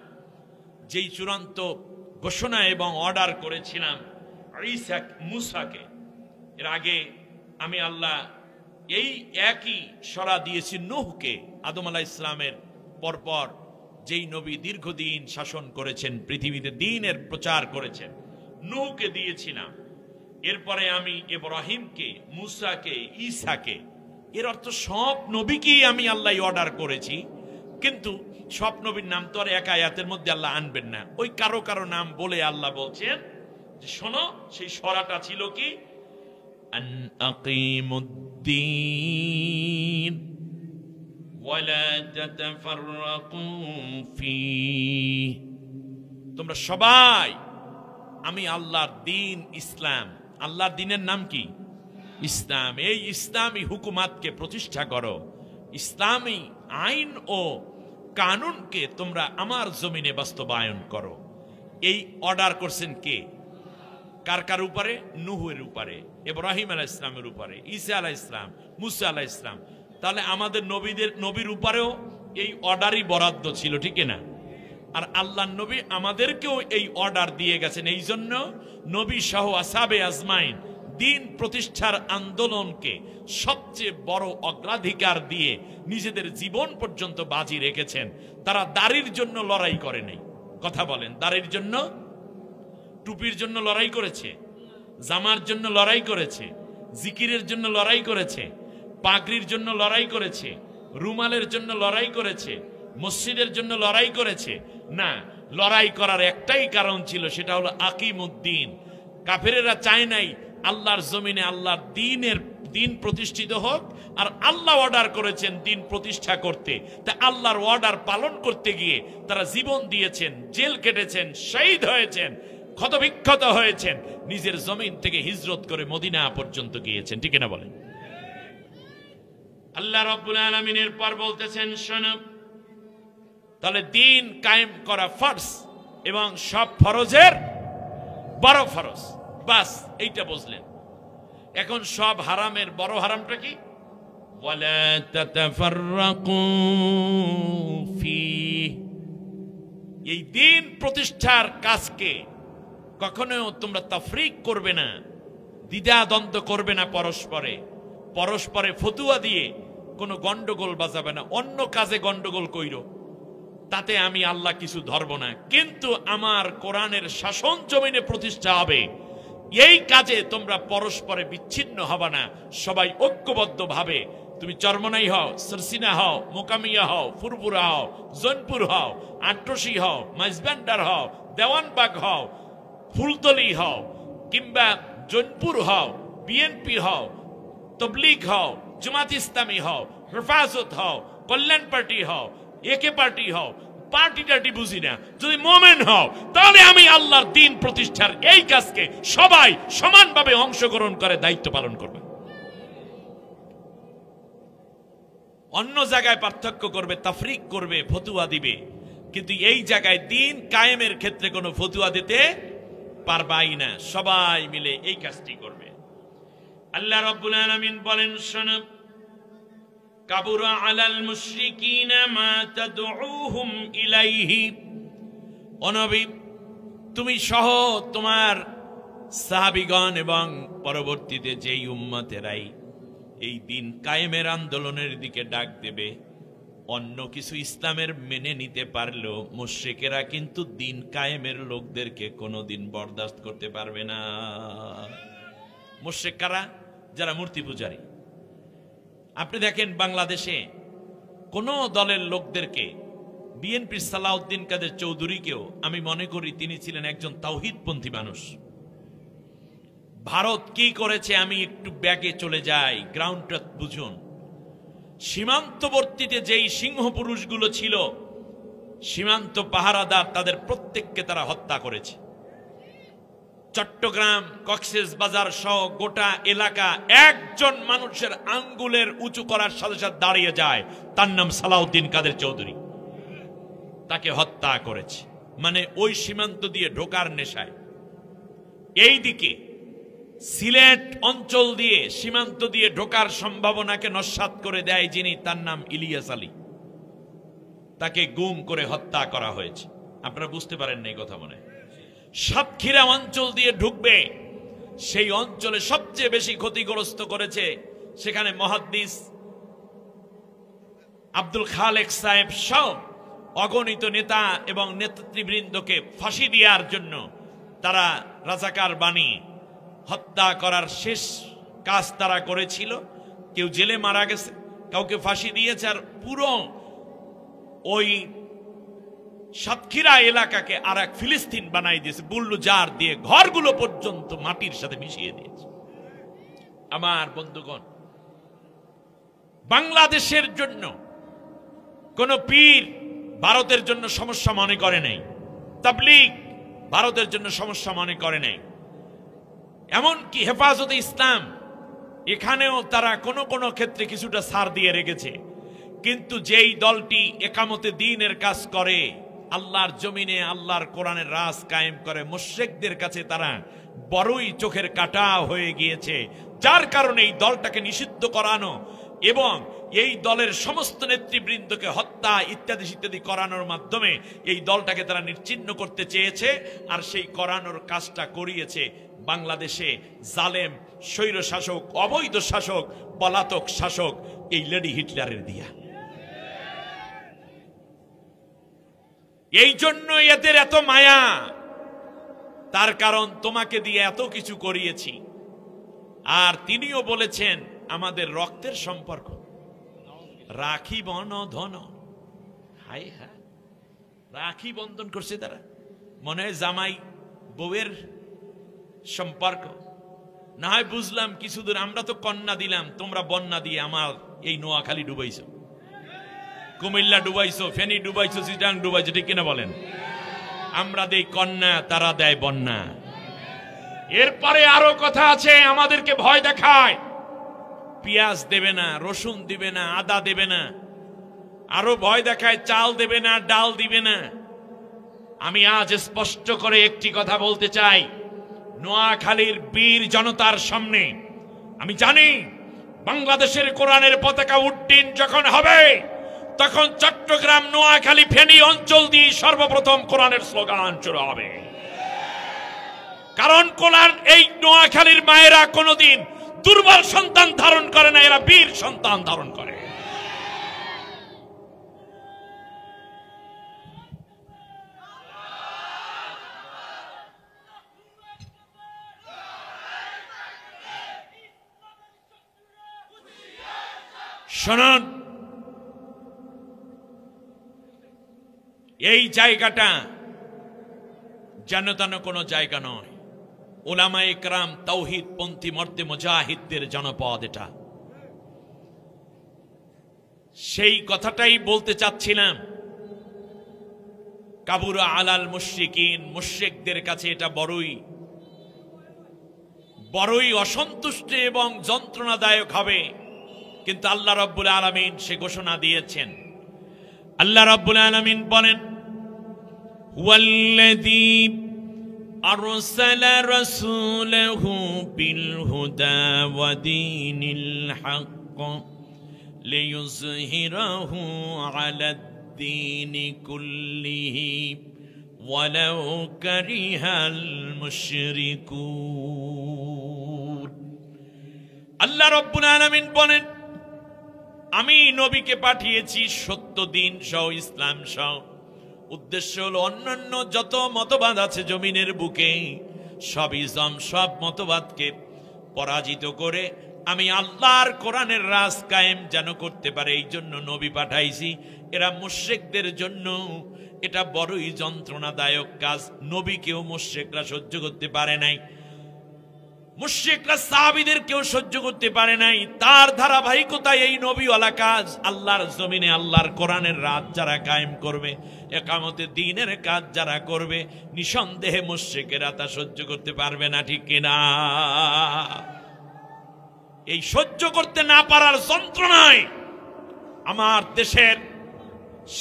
যেই চূড়ান্ত ঘোষণা এবং অর্ডার করেছিলাম ঈসা মুসাকে, এর আগে আমি আল্লাহ এই একই শরা দিয়েছি নূহকে। আদম আলাইহিস সালামের পরপর যেই নবী দীর্ঘদিন শাসন করেছেন, পৃথিবীতে দ্বীনের প্রচার করেছেন, নূহকে দিয়েছিলাম। এরপরে আমি ইব্রাহিমকে, মুসাকে, ঈসাকে। এর অর্থ সব নবীকেই আমি আল্লাহ অর্ডার করেছি। কিন্তু সব নবীর নাম তো আর এক আয়াতের মধ্যে আল্লাহ আনবেন না। ওই কারো কারো নাম বলে আল্লাহ বলছেন যে শোনো, সেই শরাটা ছিল কি? আন আকিমুদ্দীন ওয়ালা তাতাফাররাকু ফীহ, তোমরা সবাই আমি আল্লাহর দ্বীন ইসলাম, আল্লাহর দ্বীনের নাম কি? ইসলাম। এই ইসলামী হুকুমাতকে প্রতিষ্ঠা করো, ইসলামী আইন ও কানুনকে তোমরা আমার জমিনে বাস্তবায়ন করো। এই অর্ডার করছেন কে? কার কার উপরে? নূহের উপরে, ইব্রাহিম আলাইহিস সালামের উপরে, ঈসা আলাইহিস সালাম, মুসা আলাইহিস সালাম। তাহলে আমাদের নবীর উপরেও এই অর্ডারই বরাদ্দ ছিল, ঠিক না? আর আল্লাহর নবী আমাদেরকেও এই অর্ডার দিয়ে গেছেন। এই জন্য নবী সহ আসহাবে আজমাইন দ্বীন প্রতিষ্ঠার আন্দোলনকে সবচেয়ে বড় অগ্রাধিকার দিয়ে নিজেদের জীবন পর্যন্ত বাজি রেখেছেন। তারা দাড়ির জন্য লড়াই করে নাই। কথা বলেন, দাড়ির জন্য, টুপির জন্য লড়াই করেছে, জামার জন্য লড়াই করেছে, জিকিরের জন্য লড়াই করেছে, পাগড়ির জন্য লড়াই করেছে, রুমালের জন্য লড়াই করেছে, মসজিদের জন্য লড়াই করেছে না। লড়াই করার একটাই কারণ ছিল, সেটা হলো আকিমুদ্দীন। কাফেরেরা চায় নাই আল্লাহর জমিনে আল্লাহর দ্বীন প্রতিষ্ঠিত হোক, আর আল্লাহ অর্ডার করেছেন দ্বীন প্রতিষ্ঠা করতে। তা আল্লাহর অর্ডার পালন করতে গিয়ে তারা জীবন দিয়েছেন, জেল কেটেছেন, শহীদ হয়েছেন, ক্ষতবিক্ষত হয়েছেন, নিজের জমিন থেকে হিজরত করে মদিনা পর্যন্ত গিয়েছেন, ঠিক না বলেন? আল্লাহ রাব্বুল আলামিনের পর বলতেছেন শোনো, তাহলে দ্বীন কায়েম করা ফরজ, এবং সব ফরজের বড় ফরজ। বাস এইটা বুঝলেন। এখন সব হারামের বড় হারামটা কি? ওয়ালা তাতাফাররাকু ফীহ, এই দ্বীন প্রতিষ্ঠার কাজকে কখনো তোমরা তাফরিক করবে না, দ্বিধাদ্বন্দ্ব করবে না, পরস্পরে ফতুয়া দিয়ে কোনো গন্ডগোল বাজাবে না। অন্য কাজে গন্ডগোল কইরো, তাতে আমি আল্লাহ কিছু ধরব না, কিন্তু আমার কোরআনের শাসন জমিনে প্রতিষ্ঠা হবে, এই কাজে তোমরা পরস্পরে বিচ্ছিন্ন হবে না। সবাই ঐক্যবদ্ধ ভাবে, তুমি চরমনাই হও, সরসিনা হও, মোকামিয়া হও, ফুরপুরা হও, জৈনপুর হও, আট্রসি হও, মাইজবান্ডার হও, দেওয়ানবাগ হও, ফুলতলি হও, কিংবা জৈনপুর হও, বিএনপি হও, তবলিগ হও, জামাত ইসলামী হও, হেফাজত হও, কল্যাণ পার্টি হও, একে পার্টি হও, পার্টি টার্টি বুঝি না, যদি মোমেন হও তাহলে আমি আল্লাহর দ্বীন প্রতিষ্ঠার এই কাজকে সবাই সমানভাবে অংশগ্রহণ করে দায়িত্ব পালন করবে। অন্য জায়গায় পার্থক্য করবে, তাফরিক করবে, ফতুয়া দিবে, কিন্তু এই জায়গায় দ্বীন কায়েমের ক্ষেত্রে কোনো ফতুয়া দিতে পারবাই না। সবাই মিলে এই কাজটি করবে। আল্লাহ রাব্বুল আলামিন বলেন, শোনো, কাবুরা আলাল মুশরিকিনা মা তাদউহুম ইলাইহি। ও নবী, তুমি সহ তোমার সাহাবীগণ এবং পরবর্তীতে যেই উম্মতেরাই এই দিন কায়েমের আন্দোলনের দিকে ডাক দেবে, অন্য কিছু ইসলামের মেনে নিতে পারলেও মুশরিকেরা কিন্তু দিন কায়েমের লোকদেরকে কোনোদিন বরদাস্ত করতে পারবে না। মুশরিক কারা? যারা মূর্তি পূজারী। আপনি দেখেন বাংলাদেশে কোন দলের লোকদেরকে, বিএনপির সালাউদ্দিন কাদের চৌধুরীকেও আমি মনে করি তিনি ছিলেন একজন তাওহীদপন্থী মানুষ। ভারত কি করেছে আমি একটু ব্যাগে চলে যাই, গ্রাউন্ডটা বুঝুন। সীমান্তবর্তীতে যেই সিংহ পুরুষগুলো ছিল, সীমান্ত পাহারাদার, তাদের প্রত্যেককে তারা হত্যা করেছে। চট্টগ্রাম, কক্সেস বাজার সহ গোটা এলাকা একজন মানুষের আঙ্গুলের উঁচু করার সাথে সাথে দাঁড়িয়ে যায়, তার নাম সালাউদ্দিন কাদের চৌধুরী। তাকে হত্যা করেছে, মানে ওই সীমান্ত দিয়ে ঢোকার নেশায়। এইদিকে সিলেট অঞ্চল দিয়ে সীমান্ত দিয়ে ঢোকার সম্ভাবনাকে নস্যাৎ করে দেয় যিনি, তার নাম ইলিয়াস আলী। তাকে গুম করে হত্যা করা হয়েছে। আপনারা বুঝতে পারেন না এই কথা মনে? সাতক্ষীরা অঞ্চল দিয়ে ঢুকবে, সেই অঞ্চলে সবচেয়ে বেশি ক্ষতিগ্রস্ত করেছে। সেখানে মুহাদ্দিস আব্দুল খালেক সাহেব সহ অগণিত নেতা এবং নেতৃবৃন্দকে ফাঁসি দেওয়ার জন্য তারা রাজাকার বানিয়ে হত্যা করার শেষ কাজ তারা করেছিল। কেউ জেলে মারা গেছে, কাউকে ফাঁসি দিয়েছে, আর পুরো ওই সাতক্ষীরা এলাকাকে আর এক ফিলিস্তিন বানাই দিয়েছে, বুলডোজার দিয়ে ঘরগুলো পর্যন্ত মাটির সাথে মিশিয়ে দিয়েছে। আমার বন্ধুগণ, বাংলাদেশের জন্য কোন পীর ভারতের জন্য সমস্যা মনে করে নাই, তাবলীগ ভারতের জন্য সমস্যা মনে করে নাই, এমনকি হেফাজতে ইসলাম এখানেও তারা কোনো কোনো ক্ষেত্রে কিছুটা ছাড় দিয়ে রেখেছে। কিন্তু যেই দলটি একামতে দ্বীনের কাজ করে, আল্লাহর জমিনে আল্লাহর কোরআনের রাজ কায়েম করে, মুশরিকদের কাছে তারা বড়ই চোখের কাঁটা হয়ে গিয়েছে। যার কারণে এই দলটাকে নিষিদ্ধ করানো এবং এই দলের সমস্ত নেতৃবৃন্দকে হত্যা ইত্যাদি ইত্যাদি করানোর মাধ্যমে এই দলটাকে তারা নিশ্চিহ্ন করতে চেয়েছে। আর সেই করানোর কাজটা করিয়েছে বাংলাদেশে জালেম স্বৈর শাসক, অবৈধ শাসক, পলাতক শাসক এই লেডি হিটলারের দিয়া। এই জন্য এদের এত মায়া, তার কারণ তোমাকে দিয়ে এত কিছু করিয়েছি। আর তিনিও বলেছেন আমাদের রক্তের সম্পর্ক, রাখি বন্ধন। হায় হায়, রাখি বন্ধন করছে তারা, মনে হয় জামাই বউয়ের সম্পর্ক। না হয় বুঝলাম কিছুদূর, আমরা তো কন্যা দিলাম, তোমরা বন্যা দিয়ে আমার এই নোয়াখালী ডুবাইছো, কুমিল্লা ডুবাইছো, ফেনী ডুবাইছো, চিটাং ডুবাইছো, ঠিক কিনা বলেন? আমরা দেই কন্যা, তারা দেয় বন্যা। এরপরে আরো কথা আছে, আমাদেরকে ভয় দেখায়, পেঁয়াজ দেবে না, রসুন দিবে না, আদা দেবে না, আরো ভয় দেখায় চাল দেবে না, ডাল দিবে না। আমি আজ স্পষ্ট করে একটি কথা বলতে চাই, নোয়াখালীর বীর জনতার সামনে আমি জানি বাংলাদেশের কোরআনের পতাকা উড্ডীন যখন হবে, তখন চট্টগ্রাম, নোয়াখালী, ফেনী অঞ্চল দিয়ে সর্বপ্রথম কোরআনের স্লোগান শুরু হবে। কারণ কোরআন, এই নোয়াখালীর মায়েরা কোনোদিন দুর্বল সন্তান ধারণ করে না, এরা বীর সন্তান ধারণ করে। শুনুন, এই জায়গাটা যেন তেন কোনো জায়গা নয়। উলামায়ে কেরাম, তাওহীদ পন্থী মর্দে মুজাহিদদের জনপদ এটা। সেই কথাটাই বলতে চাচ্ছিলাম। কাবুরা আলাল মুশরিকিন, মুশরিকদের কাছে এটা বড়ই অসন্তুষ্ট এবং যন্ত্রণাদায়ক হবে। কিন্তু আল্লাহ রাব্বুল আলামিন সে ঘোষণা দিয়েছেন। আল্লাহ রাব্বুল আলামিন বলেন, হুয়াল্লাযী আরসালা রাসূলাহু বিল হুদা ওয়া দীনিল হক লিইয়ুযহিরাহু আলাদ দীনি কুল্লিহি ওয়ালাউ কারিহাল মুশরিকুন। আল্লাহ রাব্বুল আলামিন বলেন, আমি নবীকে পাঠিয়েছি সত্য দিন সহ, ইসলাম সহ। উদ্দেশ্য হলো অন্যান্য যত মতবাদ আছে জমিনের বুকে সব মতবাদকে পরাজিত করে আমি আল্লাহর কোরআনের রাজ কায়েম যেন করতে পারে, এই জন্য নবী পাঠাইছি। এরা মুশরিকদের জন্য এটা বড়ই যন্ত্রণাদায়ক কাজ। নবীকেও মুশরিকরা সহ্য করতে পারে নাই, মুশরিকরা সাহাবীদের কেউ সহ্য করতে পারে নাই। তার ধারাবাহিকতায় এই নবীওয়ালা কাজ, আল্লাহর জমিনে আল্লাহর কোরআনের রাজ যারা কায়েম করবে, একামতে দ্বীনের কাজ যারা করবে, নিঃসন্দেহে মুশরিকেরা তা সহ্য করতে পারবে না, ঠিক কিনা? এই সহ্য করতে না পারার যন্ত্রণায় আমার দেশের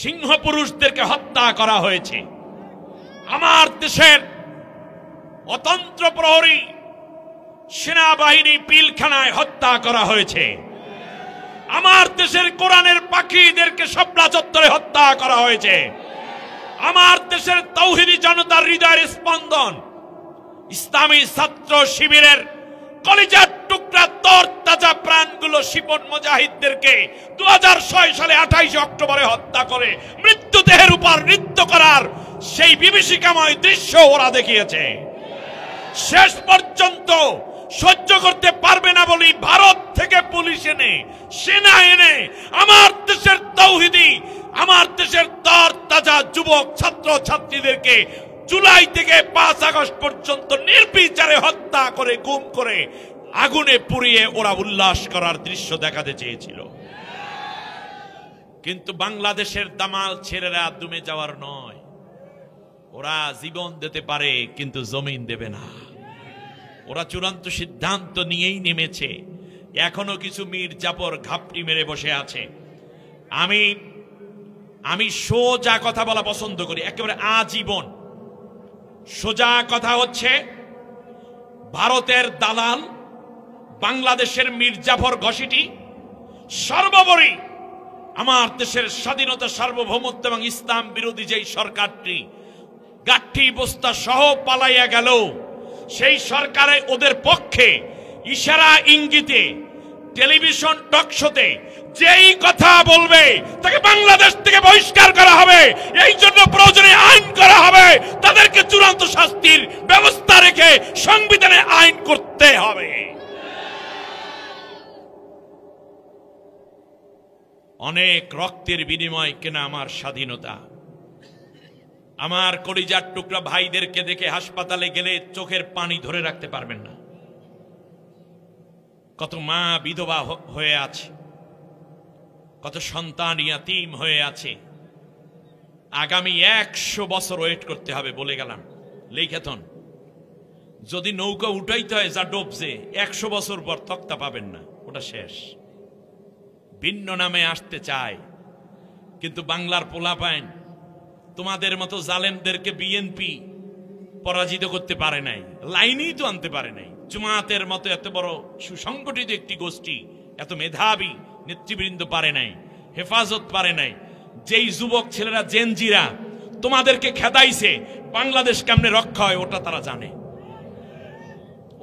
সিংহ পুরুষদেরকে হত্যা করা হয়েছে। আমার দেশের অতন্ত্র প্রহরী সেনাবাহিনী পিলখানায় হত্যা করা হয়েছে। আমার দেশের কোরআনের পাখিদেরকে শাপলা চত্বরে হত্যা করা হয়েছে। আমার দেশের তাওহীদি জনতার হৃদয়ের স্পন্দন, ইসলামী ছাত্র শিবিরের কলিজার টুকরা তরতাজা প্রাণগুলো শিপন মুজাহিদদেরকে 2006 সালে 28 অক্টোবরে হত্যা করে মৃত্যুদেহের উপর নৃত্য করার সেই বিভীষিকাময় দৃশ্য ওরা দেখিয়েছে। শেষ পর্যন্ত সহ্য করতে পারবে না বলি ভারত থেকে পুলিশ এনে, সেনা এনে আমার দেশের তাওহীদি, আমার দেশের তরতাজা যুবক ছাত্র ছাত্রীদেরকে জুলাই থেকে 5 আগস্ট পর্যন্ত নির্বিচারে হত্যা করে, গুম করে, আগুনে পুড়িয়ে ওরা উল্লাস করার দৃশ্য দেখাতে চেয়েছিল। কিন্তু বাংলাদেশের দামাল ছেলেরা দুমে যাওয়ার নয়। ওরা জীবন দিতে পারে কিন্তু জমিন দেবে না। ওরা চূড়ান্ত সিদ্ধান্ত নিয়েই নেমেছে। এখনো কিছু মির্জাফর ঘাপটি মেরে বসে আছে। আমি সোজা কথা বলা পছন্দ করি, একেবারে আজীবন সোজা কথা। হচ্ছে ভারতের দালাল, বাংলাদেশের মির্জাফর ঘসিটি, সর্বোপরি আমার দেশের স্বাধীনতা, সার্বভৌমত্ব এবং ইসলাম বিরোধী যেই সরকারটি গাঠি বস্তা সহ পালাইয়া গেল, সেই সরকারে ওদের পক্ষে ইশারা ইঙ্গিতে টেলিভিশন টক শোতে যেই কথা বলবে তাকে বাংলাদেশ থেকে বহিষ্কার করা হবে। এই জন্য প্রয়োজনে আইন করা হবে, তাদেরকে চূড়ান্ত শাস্তির ব্যবস্থা রেখে সংবিধানে আইন করতে হবে। অনেক রক্তের বিনিময় কেনা আমার স্বাধীনতা। আমার কলিজার টুকরা ভাইদেরকে দেখে হাসপাতালে গেলে চোখের পানি ধরে রাখতে পারবেন না। কত মা বিধবা হয়ে আছে, কত সন্তান ইয়াতীম হয়ে আছে। আগামী 100 বছর ওয়েট করতে হবে বলে গেলাম। লেখাতন যদি নৌকা উঠাইতে হয় যা ডুবছে, 100 বছর পর তক্তা পাবেন না, ওটা শেষ। ভিন্ন নামে আসতে চায়, কিন্তু বাংলার পোলাপাইন তোমাদের মতো জালেমদেরকে বিএনপি পরাজিত করতে পারে নাই, লাইনেই তো আনতে পারে নাই। জামাতের মতো এত বড় সুসংগঠিত একটি গোষ্ঠী, এত মেধাবী নেতৃবৃন্দ পারে নাই, হেফাজত পারে নাই। যেই যুবক ছেলেরা জেনজিরা তোমাদেরকে খেদাইছে, বাংলাদেশ কেমনে রক্ষা হয় ওটা তারা জানে।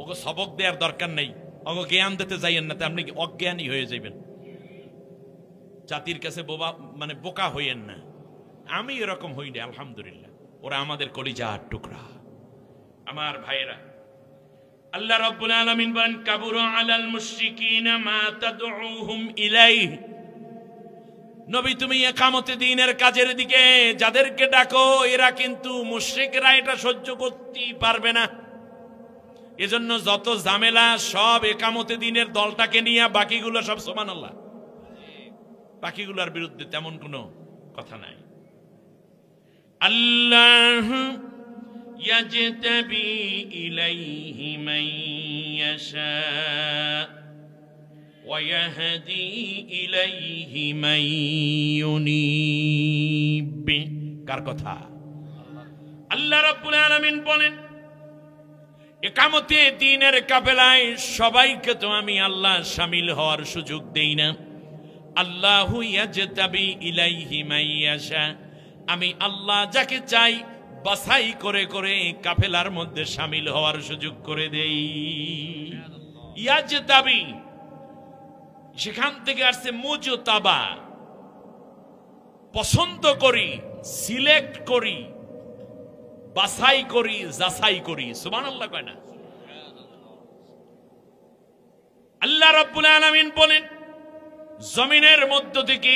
ওকে সবক দেওয়ার দরকার নেই, ওকে জ্ঞান দিতে যাইয়েন না, আপনি অজ্ঞানী হয়ে যাবেন। জাতির কাছে বোকা হইয়েন না। আমি এরকম হইনি, আলহামদুলিল্লাহ। ওরা আমাদের কলিজার টুকরা, আমার ভাইয়েরা। আল্লাহ রাব্বুল আলামিন বলেন, কাবুরা আলাল মুশরিকিনা মা তাদউহুম ইলাইহি। নবী, তুমি ইকামতে দ্বীনের কাজের দিকে যাদেরকে ডাকো, এরা কিন্তু মুশরিকরা এটা সহ্য করতে পারবে না। এজন্য যত ঝামেলা সব একামতে দিনের দলটাকে নিয়ে, বাকিগুলো সব সুবহানাল্লাহ, বাকিগুলোর বিরুদ্ধে তেমন কোনো কথা নাই। আল্লাহ ইয়াজতাবি ইলাইহি মান ইয়াশা ওয়া ইয়াহদি ইলাইহি মান ইউনিব। কার কথা? আল্লাহ রাব্বুল আলামিন বলেন, একামতে দ্বীনের কাফেলায় সবাইকে তো আমি আল্লাহ শামিল হওয়ার সুযোগ দেই না। আল্লাহু ইয়াজতাবি ইলাইহি মান ইয়াশা, আমি আল্লাহ যাকে চাই বাছাই করে করে কাফেলার মধ্যে শামিল হওয়ার সুযোগ করে দেই। ইয়াজতাবি সেখান থেকে আসছে মুজতাবা, পছন্দ করি, সিলেক্ট করি, বাছাই করি, যাচাই করি। সুবহানাল্লাহ কয় না? আল্লাহ রাব্বুল আলামিন বলেন, জমিনের মধ্য থেকে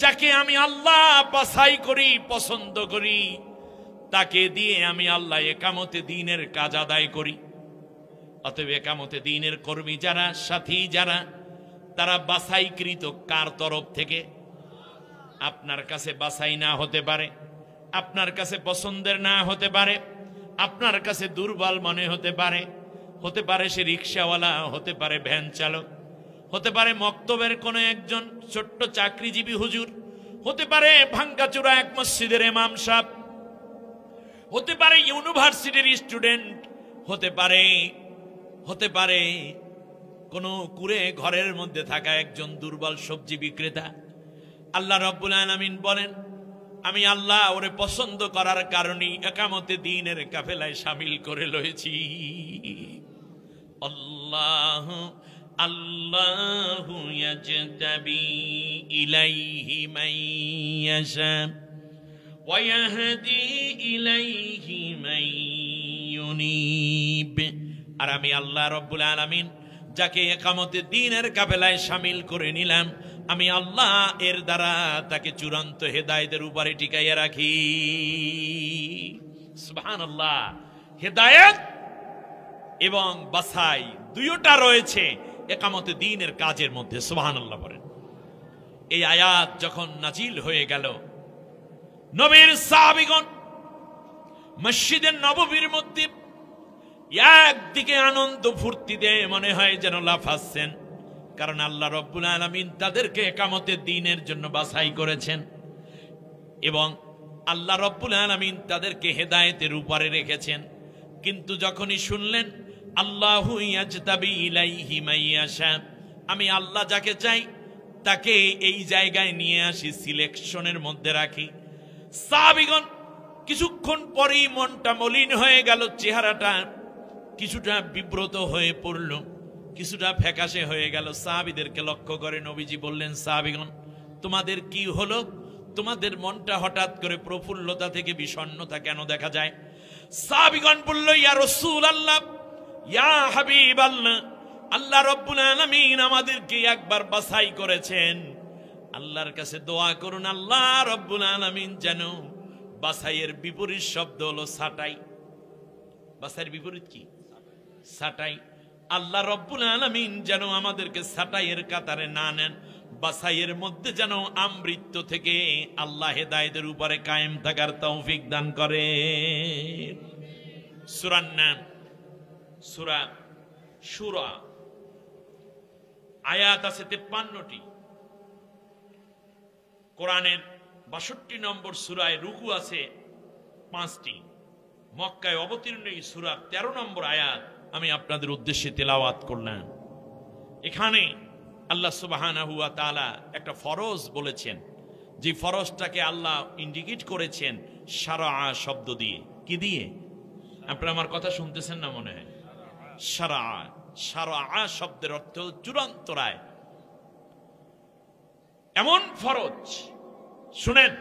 যাকে আমি আল্লাহ বাছাই করি, পছন্দ করি, তাকে দিয়ে আমি আল্লাহ একামতে দ্বীনের কাজ আদায় করি। অতএব একামতে দ্বীনের কর্মী যারা, সাথী যারা, তারা বাছাইকৃত কার তরফ থেকে? আপনার কাছে বাছাই না হতে পারে, আপনার কাছে পছন্দের না হতে পারে, আপনার কাছে দুর্বল মনে হতে পারে। হতে পারে সে রিক্সাওয়ালা, হতে পারে ভ্যান চালক, হতে পারে মক্তবের কোনো একজন ছোট্ট চাকরিজীবী হুজুর, হতে পারে ভাঙ্গাচোরা এক মসজিদের ইমাম সাহেব, হতে পারে ইউনিভার্সিটির স্টুডেন্ট, হতে পারে কোনো কুড়ে ঘরের মধ্যে থাকা একজন দুর্বল সবজি বিক্রেতা। আল্লাহ রাব্বুল আলামিন বলেন, আমি আল্লাহ ওরে পছন্দ করার কারণে একামতে দ্বীনের কাফেলায় শামিল করে লয়েছি। আল্লাহ আল্লাহু ইয়াজতাবি ইলাইহি মান ইয়াশা ওয়া ইয়াহদি ইলাইহি মান ইউনিব। আর আমি আল্লাহ রাব্বুল আলামিন যাকে একামতে দ্বীনের কাফেলায় শামিল করে নিলাম, আমি আল্লাহ এর দ্বারা তাকে চূড়ান্ত হেদায়েতের উপরে টিকাইয়া রাখি। সুবহানাল্লাহ। হেদায়েত এবং বাছাই দুইটা রয়েছে একামতে দ্বীনের কাজের মধ্যে। সুবহানাল্লাহ বলেন। এই আয়াত যখন নাজিল হয়ে গেল, নবীর সাহাবীগণ মসজিদে নববীর মধ্যে একদিকে আনন্দ ফুর্তিতে মনে হয় যেন লাফাচ্ছেন, কারণ আল্লাহ রাব্বুল আলামিন তাদেরকে একামতে দ্বীনের জন্য বাছাই করেছেন এবং আল্লাহ রাব্বুল আলামিন তাদেরকে হেদায়েতের উপরে রেখেছেন। কিন্তু যখনই শুনলেন আল্লাহু ইয়াজতাবি ইলাইহি মান ইয়াশা, আমি আল্লাহ যাকে চাই তাকে এই জায়গায় নিয়ে আসি, সিলেকশনের মধ্যে রাখি, সাহাবীগণ কিছুক্ষণ পরেই মনটা মলিন হয়ে গেল, চেহারাটা কিছুটা বিব্রত হয়ে পড়ল, কিছুটা ফ্যাকাশে হয়ে গেল। সাহাবীদেরকে লক্ষ্য করে নবীজি বললেন, সাহাবীগণ তোমাদের কি হলো? তোমাদের মনটা হঠাৎ করে প্রফুল্লতা থেকে বিষণ্ণতা কেন দেখা যায়? সাহাবীগণ বলল, ইয়া রাসূলুল্লাহ, ইয়া হাবিবাল্লাহ, আল্লাহ রাব্বুল আলামিন আমাদেরকে একবার বাছাই করেছেন, আল্লাহর কাছে দোয়া করুন আল্লাহ রাব্বুল আলামিন যেন বাছাইয়ের বিপরীত শব্দ হলো ছাঁটাই। বাছাইয়ের বিপরীত কি? ছাঁটাই। আল্লাহ রাব্বুল আলামিন যেন আমাদেরকে ছাঁটাইয়ের কাতারে না নেন, বাছাইয়ের মধ্যে যেন আমৃত্য থেকে আল্লাহ হেদায়েতের উপরে কায়েম থাকার তৌফিক দান করে। সূরার নাম সূরা শুরা, আয়াত আছে 53টি। কোরআনের 62 নম্বর সূরায় রুকু আছে 5টি। মক্কায় অবতীর্ণ এই সূরার 13 নম্বর আয়াত আমি আপনাদের উদ্দেশ্যে তেলাওয়াত করলাম। এখানে আল্লাহ সুবহানাহু ওয়া তাআলা একটা ফরজ বলেছেন, যে ফরজটাকে আল্লাহ ইন্ডিকেট করেছেন শারআ শব্দ দিয়ে। কি দিয়ে? আপনারা আমার কথা শুনতেছেন না মনে হয়? শারআ। শারআ শব্দের অর্থ চূড়ান্ত রায়। এমন ফরজ, শুনেন,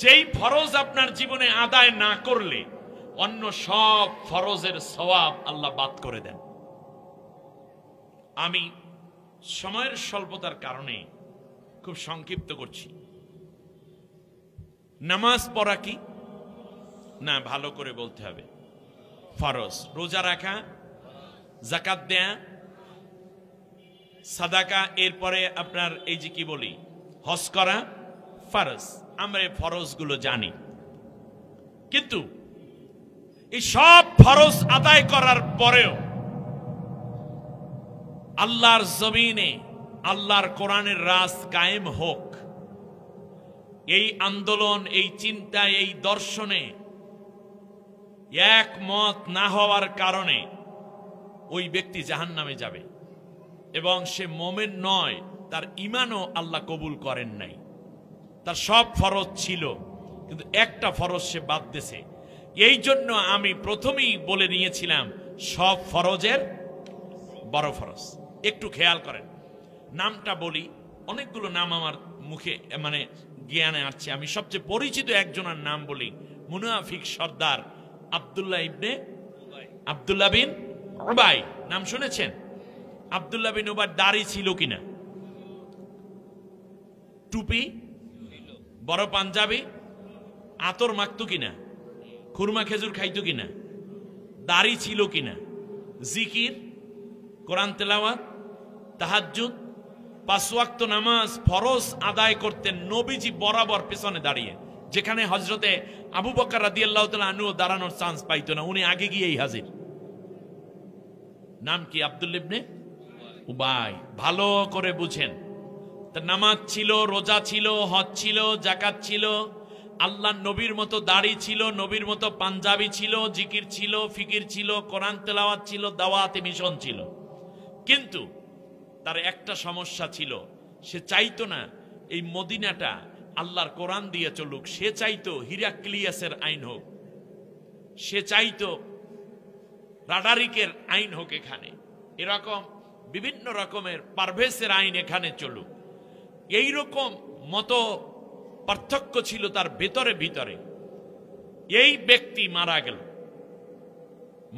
যেই ফরজ আপনার জীবনে আদায় না করলে অন্য সব ফরজের সওয়াব আল্লাহ বাদ করে দেন। আমি সময়ের স্বল্পতার কারণে খুব সংক্ষিপ্ত করছি। নামাজ পড়া কি? না, ভালো করে বলতে হবে। ফরজ। রোজা রাখা জাকাত দেয়া, সাদাকা, এরপরে আপনার এই যে কি বলি হজ করা ফরজ। আমরা এই ফরজগুলো জানি, কিন্তু এই সব ফরজ আদায় করার পরেও আল্লাহর জমিনে আল্লাহর কোরআনের রাজ কায়েম হোক, এই আন্দোলন, এই চিন্তা, এই দর্শনে একমত না হওয়ার কারণে ওই ব্যক্তি জাহান্নামে যাবে এবং সে মুমিন নয়, তার ঈমানও আল্লাহ কবুল করেন নাই। তার সব ফরজ ছিল কিন্তু একটা ফরজ সে বাদ দিয়েছে। এই জন্য আমি প্রথমেই বলে নিয়েছিলাম সব ফরজের বড় ফরজ। একটু খেয়াল করেন, নামটা বলি, অনেকগুলো নাম আমার মুখে মানে জ্ঞানে আসছে। আমি সবচেয়ে পরিচিত একজনের নাম বলি, মুনাফিক সর্দার আব্দুল্লাহ বিন উবাই। নাম শুনেছেন? আব্দুল্লাহ বিন উবাই দাড়ি ছিল কিনা? টুপি, বড় পাঞ্জাবি, আতর মাখতো কিনা? খুরমা খেজুর খাইতো কিনা? দাড়ি ছিল কিনা? জিকির, কোরআন তেলাওয়াত, তাহাজ্জুদ, 5 ওয়াক্ত নামাজ ফরজ আদায় করতেন নবীজি বরাবর পেছনে দাঁড়িয়ে। যেখানে হযরতে আবু বকর রাদিয়াল্লাহু তাআলা আনহু দাঁড়ানোর চান্স পাইতো না, উনি আগে গিয়েই হাজির। নাম কি? আব্দুল্লাহ ইবনে উবাই। ভালো করে বুঝেন, তার নামাজ ছিল, রোজা ছিল, হজ ছিল, যাকাত ছিল, আল্লাহ নবীর মতো দাড়ি ছিল, নবীর মতো পাঞ্জাবি ছিল, জিকির ছিল, ফিকির ছিল, কোরআন তেলাওয়াত ছিল, দাওয়াতে মিশন ছিল। কিন্তু তার একটা সমস্যা ছিল, সে চাইতো না এই মদিনাটা আল্লাহর কোরআন দিয়ে চলুক। সে চাইতো হিরাক্লিয়াসের আইন হোক, সে চাইতো রাডারিকের আইন হোক এখানে, এরকম বিভিন্ন রকমের পারভেজের আইন এখানে চলুক। এইরকম মত পার্থক্য ছিল তার ভেতরে ভিতরে। এই ব্যক্তি মারা গেল।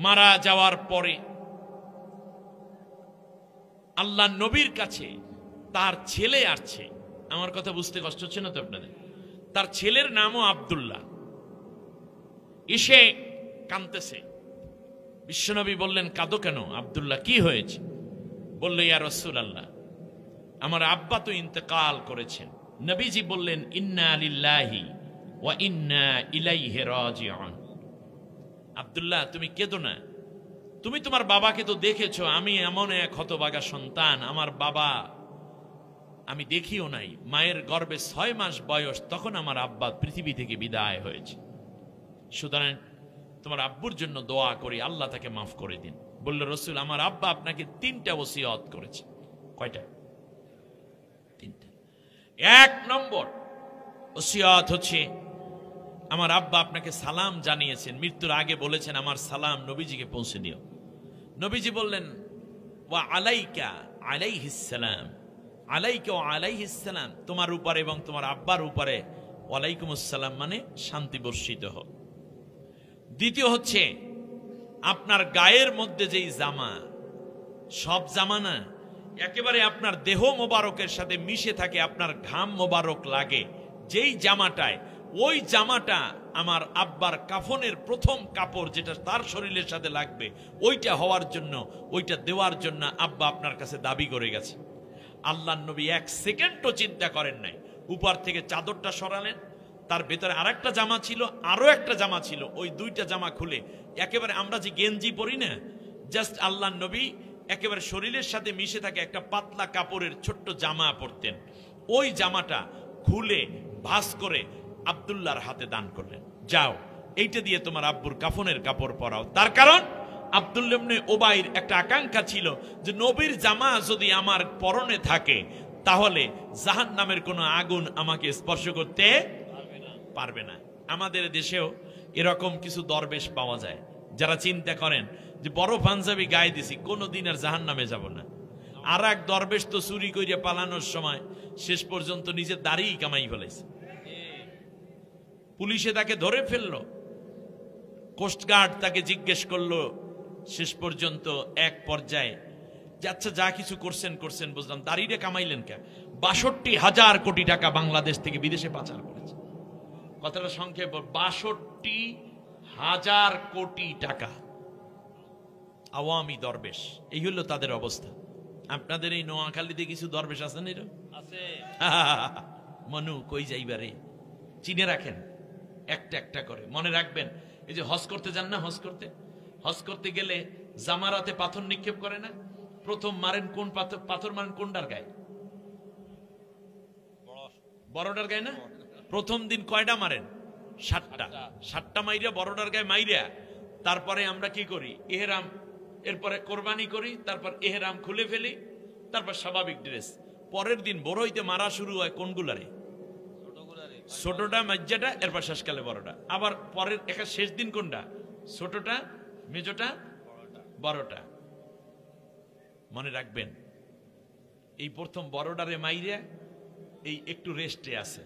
মারা যাওয়ার পরে আল্লাহ নবীর কাছে তার ছেলে আসছে। আমার কথা বুঝতে কষ্ট হচ্ছে না তো আপনাদের? তার ছেলের নামও আব্দুল্লাহ। এসে কাঁদতেছে। বিশ্বনবী বললেন, কাঁদো কেন আব্দুল্লাহ, কি হয়েছে? বলল, ইয়া রাসূলুল্লাহ, আমার আব্বা তো ইন্তেকাল করেছেন। নবীজি বললেন, ইন্না লিল্লাহি ওয়া ইন্না ইলাইহি রাজিউন। আব্দুল্লাহ, তুমি কেঁদো না, তুমি তোমার বাবাকে তো দেখেছো। আমি এমন এক হতভাগা সন্তান, আমার বাবা আমি দেখিও নাই। মায়ের গর্ভে 6 মাস বয়স, তখন আমার আব্বা পৃথিবী থেকে বিদায় হয়েছে। সুতরাং তোমার আব্বুর জন্য দোয়া করি, আল্লাহ তাকে মাফ করে দিন। বলল রাসূল, আমার আব্বা আপনাকে 3টা ওসিয়ত করেছে। কয়টা? 3টা। 1 নম্বর ওসিয়ত হচ্ছে, আমার আব্বা আপনাকে সালাম জানিয়েছেন, মৃত্যুর আগে বলেছেন আমার সালাম নবীজিকে পৌঁছে দিও। নবীজি বললেন, ওয়া আলাইকা আলাইহিস সালাম, আলাইকা ওয়া আলাইহিস সালাম, তোমার উপরে এবং তোমার আব্বার উপরে ওয়ালাইকুমুস সালাম, মানে শান্তি বর্ষিত হোক। দ্বিতীয় হচ্ছে, আপনার গায়ের মধ্যে যেই জামা, সব জামা না, একেবারে আপনার দেহ মোবারকের সাথে মিশে থাকে, আপনার ঘাম মোবারক লাগে যেই জামাটায়, ওই জামাটা আমার আব্বার কাফনের প্রথম কাপড়, যেটা তার শরীরের সাথে লাগবে, ওইটা হওয়ার জন্য, ওইটা দেওয়ার জন্য আব্বা আপনার কাছে দাবি করে গেছে। আল্লাহর নবী 1 সেকেন্ডও চিন্তা করেন নাই, উপর থেকে চাদরটা সরালেন, তার ভেতরে আরেকটা জামা ছিল, আরো একটা জামা ছিল, ওই 2টা জামা খুলে একেবারে আমরা যে গেঞ্জি পরি না, জাস্ট আল্লাহর নবী একেবারে শরীরের সাথে মিশে থাকে একটা পাতলা কাপড়ের ছোট্ট জামা পরতেন। ওই জামাটা খুলে ভাঁজ করে আব্দুল্লাহর হাতে দান করলেন, যাও এইটা দিয়ে তোমার আব্বুর কাফনের কাপড় পরাও। তার কারণ আব্দুল্লাহ ইবনে উবাইর একটা আকাঙ্ক্ষা ছিল যে নবীর জামা যদি আমার পরনে থাকে তাহলে জাহান্নামের কোনো আগুন আমাকে স্পর্শ করতে পারবে না। আমাদের দেশেও এরকম কিছু দরবেশ পাওয়া যায় যারা চিন্তা করেন যে বড় পাঞ্জাবি গায়ে দিছি, কোনোদিন আর জাহান্নামে যাব না। আর এক দরবেশ তো চুরি করে পালানোর সময় শেষ পর্যন্ত নিজের দাড়ি কামাই ফেলেছে। পুলিশে তাকে ধরে ফেললো, কোস্টগার্ড তাকে জিজ্ঞেস করলো, শেষ পর্যন্ত এক পর্যায়ে যে আচ্ছা যা কিছু করছেন করছেন, বুঝলাম, দাড়িটা কামাইলেন কে? ৬২,০০০ কোটি টাকা বাংলাদেশ থেকে বিদেশে পাচার করেছে। কথাটা সংক্ষেপ, ৬২,০০০ কোটি টাকা। আওয়ামী দরবেশ, এই হলো তাদের অবস্থা। আপনাদের এই নোয়াখালীতে কিছু দরবেশ আছেন এরকম আছে? মনু কই যাইবারে চিনে রাখেন, একটা একটা করে মনে রাখবেন। এই যে হজ করতে যান না, হজ করতে গেলে জামারাতে পাথর নিক্ষেপ করে না, প্রথম মারেন কোন পাথর মারেন কোনটার গায়ে? বড়টার গায়ে না? প্রথম দিন কয়টা মারেন? 7টা মাইরা বড়টার গায়ে মাইরা তারপরে আমরা কি করি? এহরাম, এরপরে কোরবানি করি, তারপর এহরাম খুলে ফেলি, তারপর স্বাভাবিক ড্রেস। পরের দিন বড় হইতে মারা শুরু হয় কোনগুলারে? ছোটটা, মাজ্জাটা, এরপর শেষকালে বড়টা। আবার পরের একটা শেষ দিন কোনটা? ছোটটা, মেজোটা, বড়টা। মনে রাখবেন, এই প্রথম বড়টারে মাইরে এই একটু রেস্টে আছে,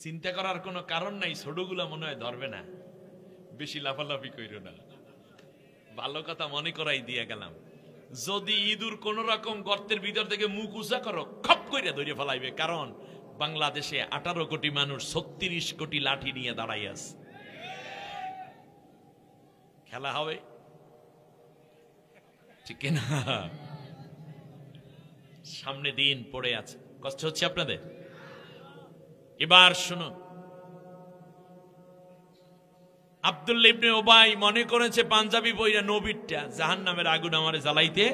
চিন্তা করার কোনো কারণ নাই। ছোটগুলা মনে হয় ধরবে না, বেশি লাফালাফি কইর না। ভালো কথা মনে করাই দিয়ে গেলাম, যদি ইঁদুর কোন রকম গর্তের ভিতর থেকে মুখ উঁচা করো, খপ করে ধরে ফেলাইবে। কারণ বাংলাদেশে 18 কোটি মানুষ 36 কোটি লাঠি নিয়ে দাঁড়াই আছে। খেলা হবে ঠিক না? সামনে দিন পড়ে আছে, কষ্ট হচ্ছে আপনাদের। এবার শুনো, আব্দুল্লাহ ইবনে উবাই মনে করেছে পাঞ্জাবি পইরা নবীরটা জাহান্নামের আগুন আমারে জ্বালাইতে।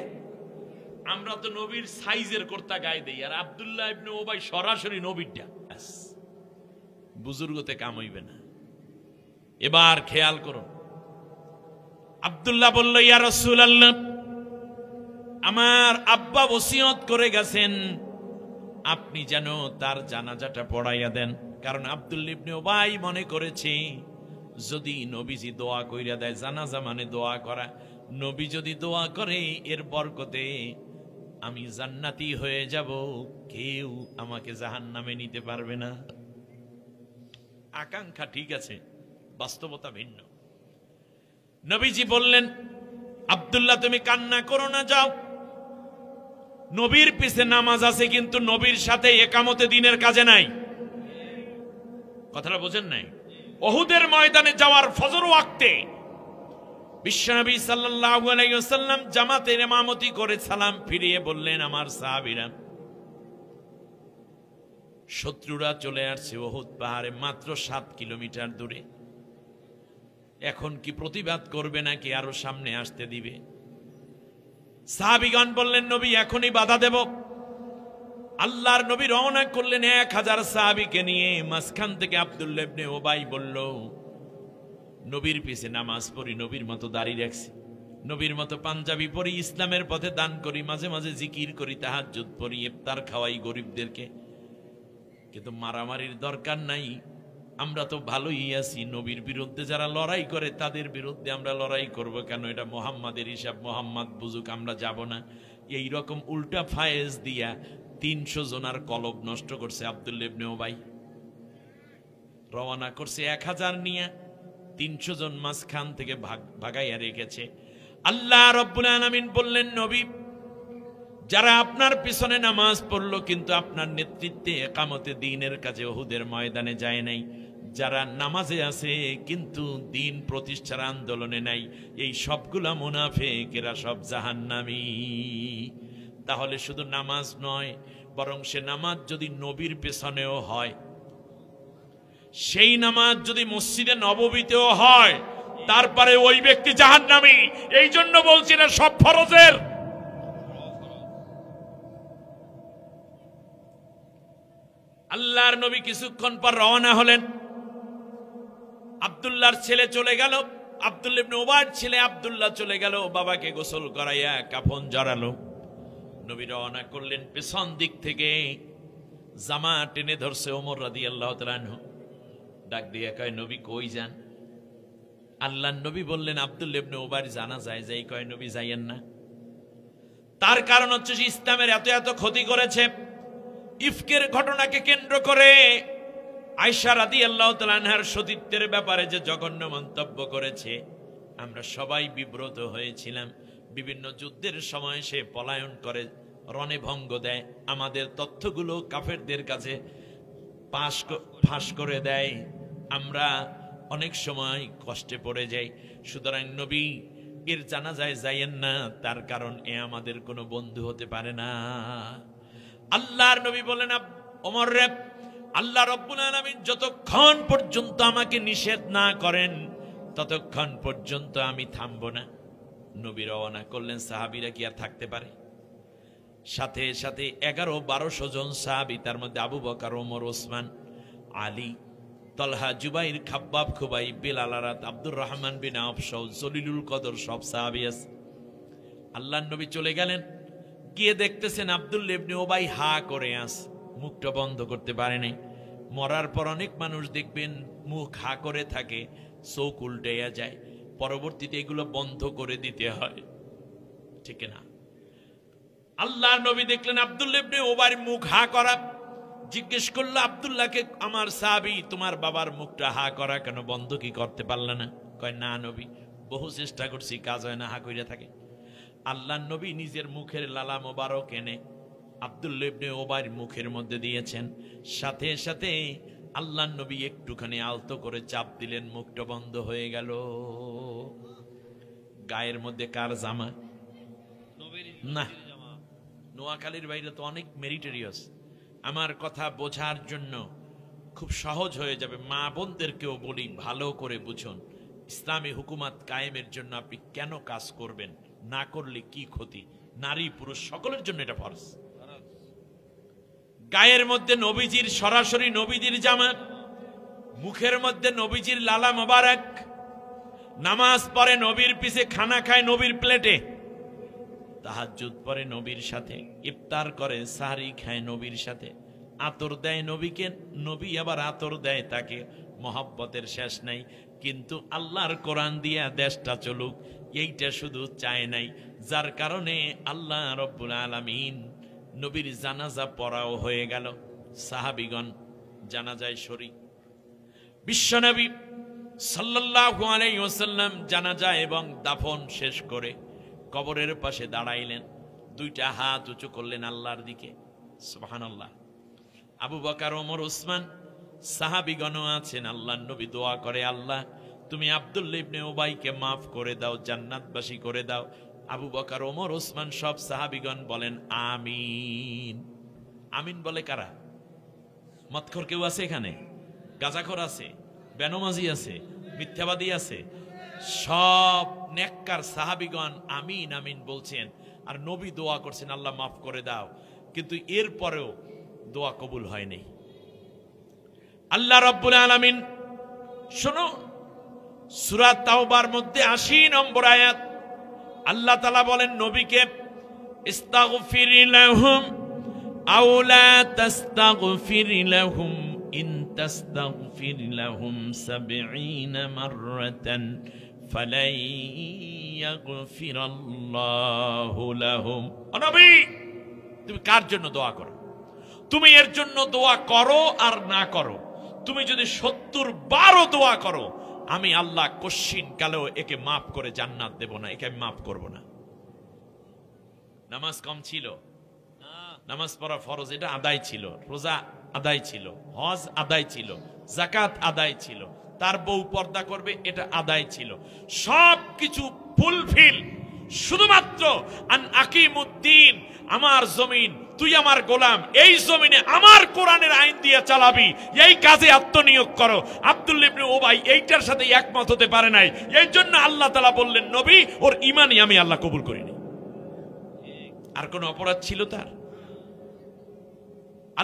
আমরা তো নবীর সাইজের কর্তা গায়ে দেই, আর আব্দুল্লাহ ইবনে উবাই সরাসরি নবীরটা। বুজুর্গতে কাম হইবে না। এবার খেয়াল করুন, আব্দুল্লাহ বলল, ইয়া রাসূলুল্লাহ, আমার আব্বা ওসিয়ত করে গেছেন আপনি যেন তার জানাজাটা পড়াইয়া দেন। কারণ আব্দুল্লাহ ইবনে উবাই মনে করেছে যদি নবীজি দোয়া কইরা দেয়, জানাজা মানে দোয়া করা, নবী যদি দোয়া করে এর বরকতে আমি জান্নাতি হয়ে যাব, কেউ আমাকে জাহান্নামে নিতে পারবে না। আকাঙ্ক্ষা ঠিক আছে, বাস্তবতা ভিন্ন। নবীজি বললেন, আব্দুল্লাহ তুমি কান্না করো না, যাও, নবীর পিছে নামাজ আছে, কিন্তু নবীর সাথে একামতে দিনের কাজে নাই। কথাটা বোঝেন নাই? উহুদের ময়দানে যাওয়ার ফজর ওয়াক্তে বিশ্বনবী সাল্লাল্লাহু আলাইহি ওয়াসাল্লাম জামাতের ইমামতি করে সালাম ফিরিয়ে বললেন, আমার সাহাবীরা, শত্রুরা চলে আসছে উহুদ পাহাড়ে, মাত্র 7 কিলোমিটার দূরে। এখন কি প্রতিবাদ করবে নাকি আরো সামনে আসতে দিবে? সাহাবীগণ বললেন, নবী এখনই বাধা দেব। আল্লাহর নবী রওনা করলেন 1000 সাহাবীকে নিয়ে। মাঝখান থেকে আব্দুল্লাহ ইবনে উবাই বলল, নবীর পিছে নামাজ পড়ি, নবীর মতো দাঁড়িয়ে রাখছি, নবীর মতো পাঞ্জাবি পরি, ইসলামের পথে দান করি, মাঝে মাঝে জিকির করি, তাহাজ্জুদ পড়ি, ইফতার খাওয়াই গরিবদেরকে, কিন্তু মারামারির দরকার নাই। আমরা তো ভালোই আছি। নবীর বিরুদ্ধে যারা লড়াই করে তাদের বিরুদ্ধে আমরা লড়াই করব কেন? এটা মুহাম্মাদের হিসাব, মুহাম্মদ বুঝুক, আমরা যাব না। এই রকম উল্টা ফায়েজ দিয়া 300 জনার কলব নষ্ট করছে আব্দুল্লাহ ইবনে উবাই। রওনা করছে 1000 নিয়ে, 300 জন মাঝখান থেকে ভাগাইয়া রেখেছে। আল্লাহ রাব্বুল আলামিন বললেন, নবী, যারা আপনার পিছনে নামাজ পড়লো কিন্তু আপনার নেতৃত্বে একামতে দ্বীনের কাজে উহুদের ময়দানে যায় নাই, যারা নামাজে আছে কিন্তু দ্বীন প্রতিষ্ঠার আন্দোলনে নাই, এই সবগুলা মুনাফিক, এরা সব জাহান্নামী। তাহলে শুধু নামাজ নয়, বরং সে নামাজ যদি নবীর পেছনেও হয়, সেই নামাজ যদি মসজিদে নববীতেও হয়, তারপরে ওই ব্যক্তি জাহান্নামী। এই জন্য বলছি না সব ফরজের। আল্লাহর নবী কিছুক্ষণ পর রওনা হলেন। আব্দুল্লাহর ছেলে চলে গেল, আব্দুল্লাহ ইবনে উবাইর ছেলে আব্দুল্লাহ চলে গেল, বাবাকে গোসল করাইয়া কাফন জড়ালো। নবী রওনা করলেন। পেছন দিক থেকে জামা টেনে ধরছে ওমর রাদিয়াল্লাহু তাআলা আনহু। ডাক দিয়ে কয়, নবী কই যান? আল্লাহর নবী বললেন, আব্দুল্লাহ ইবনে উবাইর জানাজায় যাই। কয়, নবী যাইয়েন না। তার কারণ হচ্ছে যে ইসলামের এত এত ক্ষতি করেছে। ইফকের ঘটনাকে কেন্দ্র করে আয়েশা রাদিয়াল্লাহু তাআলা আনহার সতীত্বের ব্যাপারে যে জঘন্য মন্তব্য করেছে, আমরা সবাই বিব্রত হয়েছিলাম। বিভিন্ন যুদ্ধের সময় সে পলায়ন করে, রণে ভঙ্গ দেয়, আমাদের তথ্যগুলো কাফেরদের কাছে ফাঁস করে দেয়, আমরা অনেক সময় কষ্টে পড়ে যাই। সুতরাং নবী এর জানাজায় যাইয়েন না, তার কারণ এ আমাদের কোনো বন্ধু হতে পারে না। আল্লাহর নবী বলেন, ওমর রে, আল্লাহ রাব্বুল আলামিন যতক্ষণ পর্যন্ত আমাকে নিষেধ না করেন ততক্ষণ পর্যন্ত আমি থামবো না। নবী রওনা করলেন, সাহাবীরা কি আর থাকতে পারে? সাথে সাথে 1100-1200 জন সাহাবী, তার মধ্যে আবু বকর, ওমর, ওসমান, আলী, তলহা, জুবাইর, খাব্বাব, খুবাই, বেলাল, আরাত, আব্দুর রহমান বিন আওফ, জলিলুল কদর, সব সাহাবী আছে। আল্লাহর নবী চলে গেলেন, গিয়ে দেখতেছেন আব্দুল্লাহ ইবনে উবাই হা করে আছে, মুখটা বন্ধ করতে পারেনি। মরার পর অনেক মানুষ দেখবেন মুখ হা করে থাকে, চোখ উল্টাইয়া যায়, পরবর্তীতে এগুলো বন্ধ করে দিতে হয়, ঠিক না? আল্লাহর নবী দেখলেন আব্দুল্লাহ ইবনে উবাইর মুখ হা করা। জিজ্ঞেস করলো আব্দুল্লাহকে, আমার সাহাবী, তোমার বাবার মুখটা হা করা কেন, বন্ধ কি করতে পারলে না? কয়, না নবী, বহু চেষ্টা করছি, কাজ হয় না, হা কইরা থাকে। আল্লাহর নবী নিজের মুখের লালা মোবারক এনে আব্দুল্লাহ ইবনে উবাইর মুখের মধ্যে দিয়েছেন। সাথে সাথে আল্লাহর নবী একটুখানি আলতো করে চাপ দিলেন, মুখটা বন্ধ হয়ে গেল। গায়ের মধ্যে কার জামা? না, নোয়াখালীর বাইরে তো অনেক মেরিটেরিয়াস। আমার কথা বোঝার জন্য খুব সহজ হয়ে যাবে, মা বোনদেরকেও বলি, ভালো করে বুঝুন, ইসলামী হুকুমত কায়েমের জন্য আপনি কেন কাজ করবেন, না করলে কি ক্ষতি। নারী পুরুষ সকলের জন্য এটা ফরজ। গায়ের মধ্যে নবীজির, সরাসরি নবীজির জামা, মুখের মধ্যে নবীজির লালা মোবারক, নামাজ পড়ে নবীর পিছে, খানা খায় নবীর প্লেটে, তাহাজ্জুদ পড়ে নবীর সাথে, ইফতার করে, সাহরি খায় নবীর সাথে, আতর দেয় নবীকে, নবী আবার আতর দেয় তাকে। মহব্বতের শেষ নাই। কিন্তু আল্লাহর কোরআন দিয়া দেশটা চলুক, এইটা শুধু চায় নাই, যার কারণে আল্লাহ রব্বুল আলামিন নবীর জানাজা পড়াও হয়ে গেল। সাহাবীগণ জানাজায় শরীক। বিশ্বনবী সাল্লাল্লাহু আলাইহি ওয়াসাল্লাম জানাজা এবং দাফন শেষ করে কবরের পাশে দাঁড়াইলেন, দুইটা হাত উঁচু করলেন আল্লাহর দিকে, সুবহানাল্লাহ। আবু বকর, ওমর, ওসমান সাহাবীগণও আছেন। আল্লাহর নবী দোয়া করে, আল্লাহ তুমি আব্দুল্লাহ ইবনে উবাইকে মাফ করে দাও, জান্নাতবাসী করে দাও। আবু বকর, ওমর, ওসমান সব সাহাবীগণ বলেন আমিন। আমিন বলে কারা? মদখোর কেউ আছে এখানে? গাঁজাখোর আছে, বেনমাজি আছে, মিথ্যাবাদী আছে, সব নেককার সাহাবীগণ আমিন আমিন বলছেন। আর নবী দোয়া করছেন, আল্লাহ মাফ করে দাও। কিন্তু এরপরেও দোয়া কবুল হয়নি। আল্লাহ রাব্বুল আলামিন, শোনো, সূরা তাওবার মধ্যে 80 নম্বর আয়াত, আল্লাহ তাআলা বলেন নবীকে, ইস্তাগফির লাহুম আও লা তাস্তাগফির লাহুম ইন তাস্তাগফির লাহুম 70 মাররাতান ফালাই ইয়াগফিরাল্লাহু লাহুম। ও নবী, তুমি কার জন্য দোয়া করো? তুমি এর জন্য দোয়া করো আর না করো, তুমি যদি 70 বারও দোয়া করো, আমি আল্লাহ কশ্চিন কালেও একে মাফ করে জান্নাত দেব না, একে আমি মাফ করব না। নামাজ কম ছিল? নামাজ পড়া ফরজ, এটা আদায় ছিল। রোজা আদায় ছিল, হজ আদায় ছিল, যাকাত আদায় ছিল, তার বউ পর্দা করবে, এটা আদায় ছিল, সবকিছু ফুলফিল। শুধুমাত্র আন আকিমুদ্দিন, আমার জমিন, তুই আমার গোলাম, এই জমিনে আমার কোরআনের আইন দিয়ে চালাবি, এই কাজে আত্মনিয়োগ করো। আব্দুল্লাহ ইবনে উবাই এইটার সাথে একমত হতে পারে নাই, এই জন্য আল্লাহ তাআলা বললেন, নবী, ওর ঈমানই আমি আল্লাহ কবুল করিনি। আর কোন অপরাধ ছিল তার?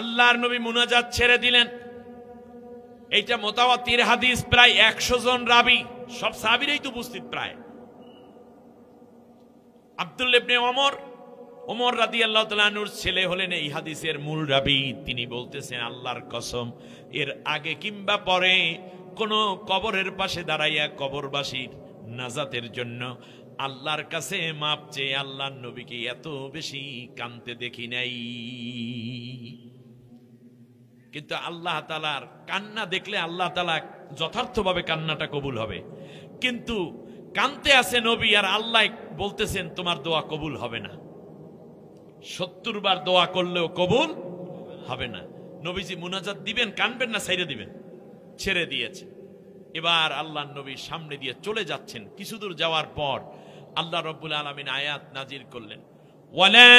আল্লাহর নবী মুনাজাত ছেড়ে দিলেন। এইটা মুতাওয়াতির হাদিস, প্রায় 100 জন রাবী, সব সাহাবীরাই তো উপস্থিত প্রায়। আব্দুল্লাহ ইবনে ওমর রাদিয়াল্লাহু তাআলা আনহুর ছেলে হলেন এই হাদিসের মূল রাবী। তিনি বলতেছেন, আল্লাহর কসম, এর আগে কিংবা পরে কোন কবরের পাশে দাঁড়াইয়া কবরবাসীর নাজাতের জন্য আল্লাহর কাছে মাপ চেয়ে আল্লাহর নবীকে এত বেশি কাঁদতে দেখি নাই। কিন্তু আল্লাহ তাআলার কান্না দেখলে আল্লাহ তাআলা যথার্থভাবে কান্নাটা কবুল হবে। কিন্তু কাঁদতে আছে নবী, আর আল্লাহ বলতেছেন তোমার দোয়া কবুল হবে না। 70 বার দোয়া করলেও কবুল হবে না। নবীজি মুনাজাত দিবেন, কানবেন না, ছাইড়ে দিবেন, ছেড়ে দিয়েছে। এবার আল্লাহর নবী সামনে দিয়ে চলে যাচ্ছেন। কিছু দূর যাওয়ার পর আল্লাহ রাব্বুল আলামিন আয়াত নাজিল করলেন, ওয়ালা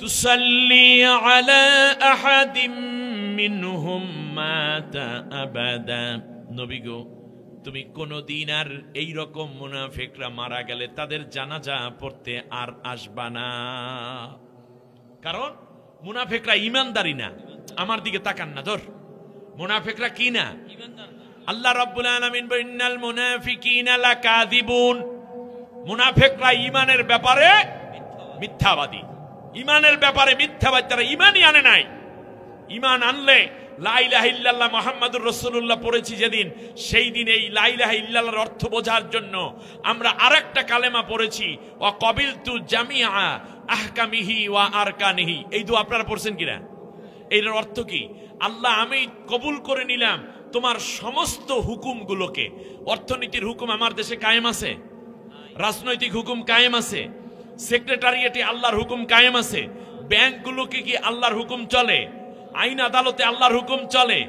তুসাল্লি আলা আহাদিম মিনহুম মাতা আবাদা। নবী গো, তুমি কোনদিন আর এই রকম মুনাফিকরা মারা গেলে তাদের জানাজা পড়তে আর আসবা না। কারণ মুনাফিকরা ঈমানদারি না। আমার দিকে তাকান না, ধর, মুনাফিকরা কি না? আল্লাহ রাব্বুল আলামিন বলেন, ইন্নাল মুনাফিকিনা লাকাযিবুন। মুনাফিকরা ঈমানের ব্যাপারে মিথ্যাবাদী। ঈমানের ব্যাপারে মিথ্যাবাদী, তারা ঈমানই আনে নাই। ঈমান আনলে লা ইলাহা ইল্লাল্লাহ মুহাম্মাদুর রাসূলুল্লাহ পড়েছি যেদিন, সেই দিন এই লা ইলাহা ইল্লাল্লাহর অর্থ বোঝার জন্য আমরা আরেকটা কালেমা পড়েছি, ওয়া ক্বাবিলতু জামিআ আহকামিহি ওয়া আরকানিহি। এই দোয়া আপনারা পড়ছেন কিনা? এর অর্থ কি? আল্লাহ, আমি কবুল করে নিলাম তোমার সমস্ত হুকুমগুলোকে। অর্থনীতির হুকুম আমার দেশে কায়েম আছে, রাজনৈতিক হুকুম কায়েম আছে, সেক্রেটারিয়েটে আল্লাহর হুকুম কায়েম আছে, ব্যাংকগুলোকে কি আল্লাহর হুকুম চলে, আইন আদালতে আল্লাহর হুকুম চলে,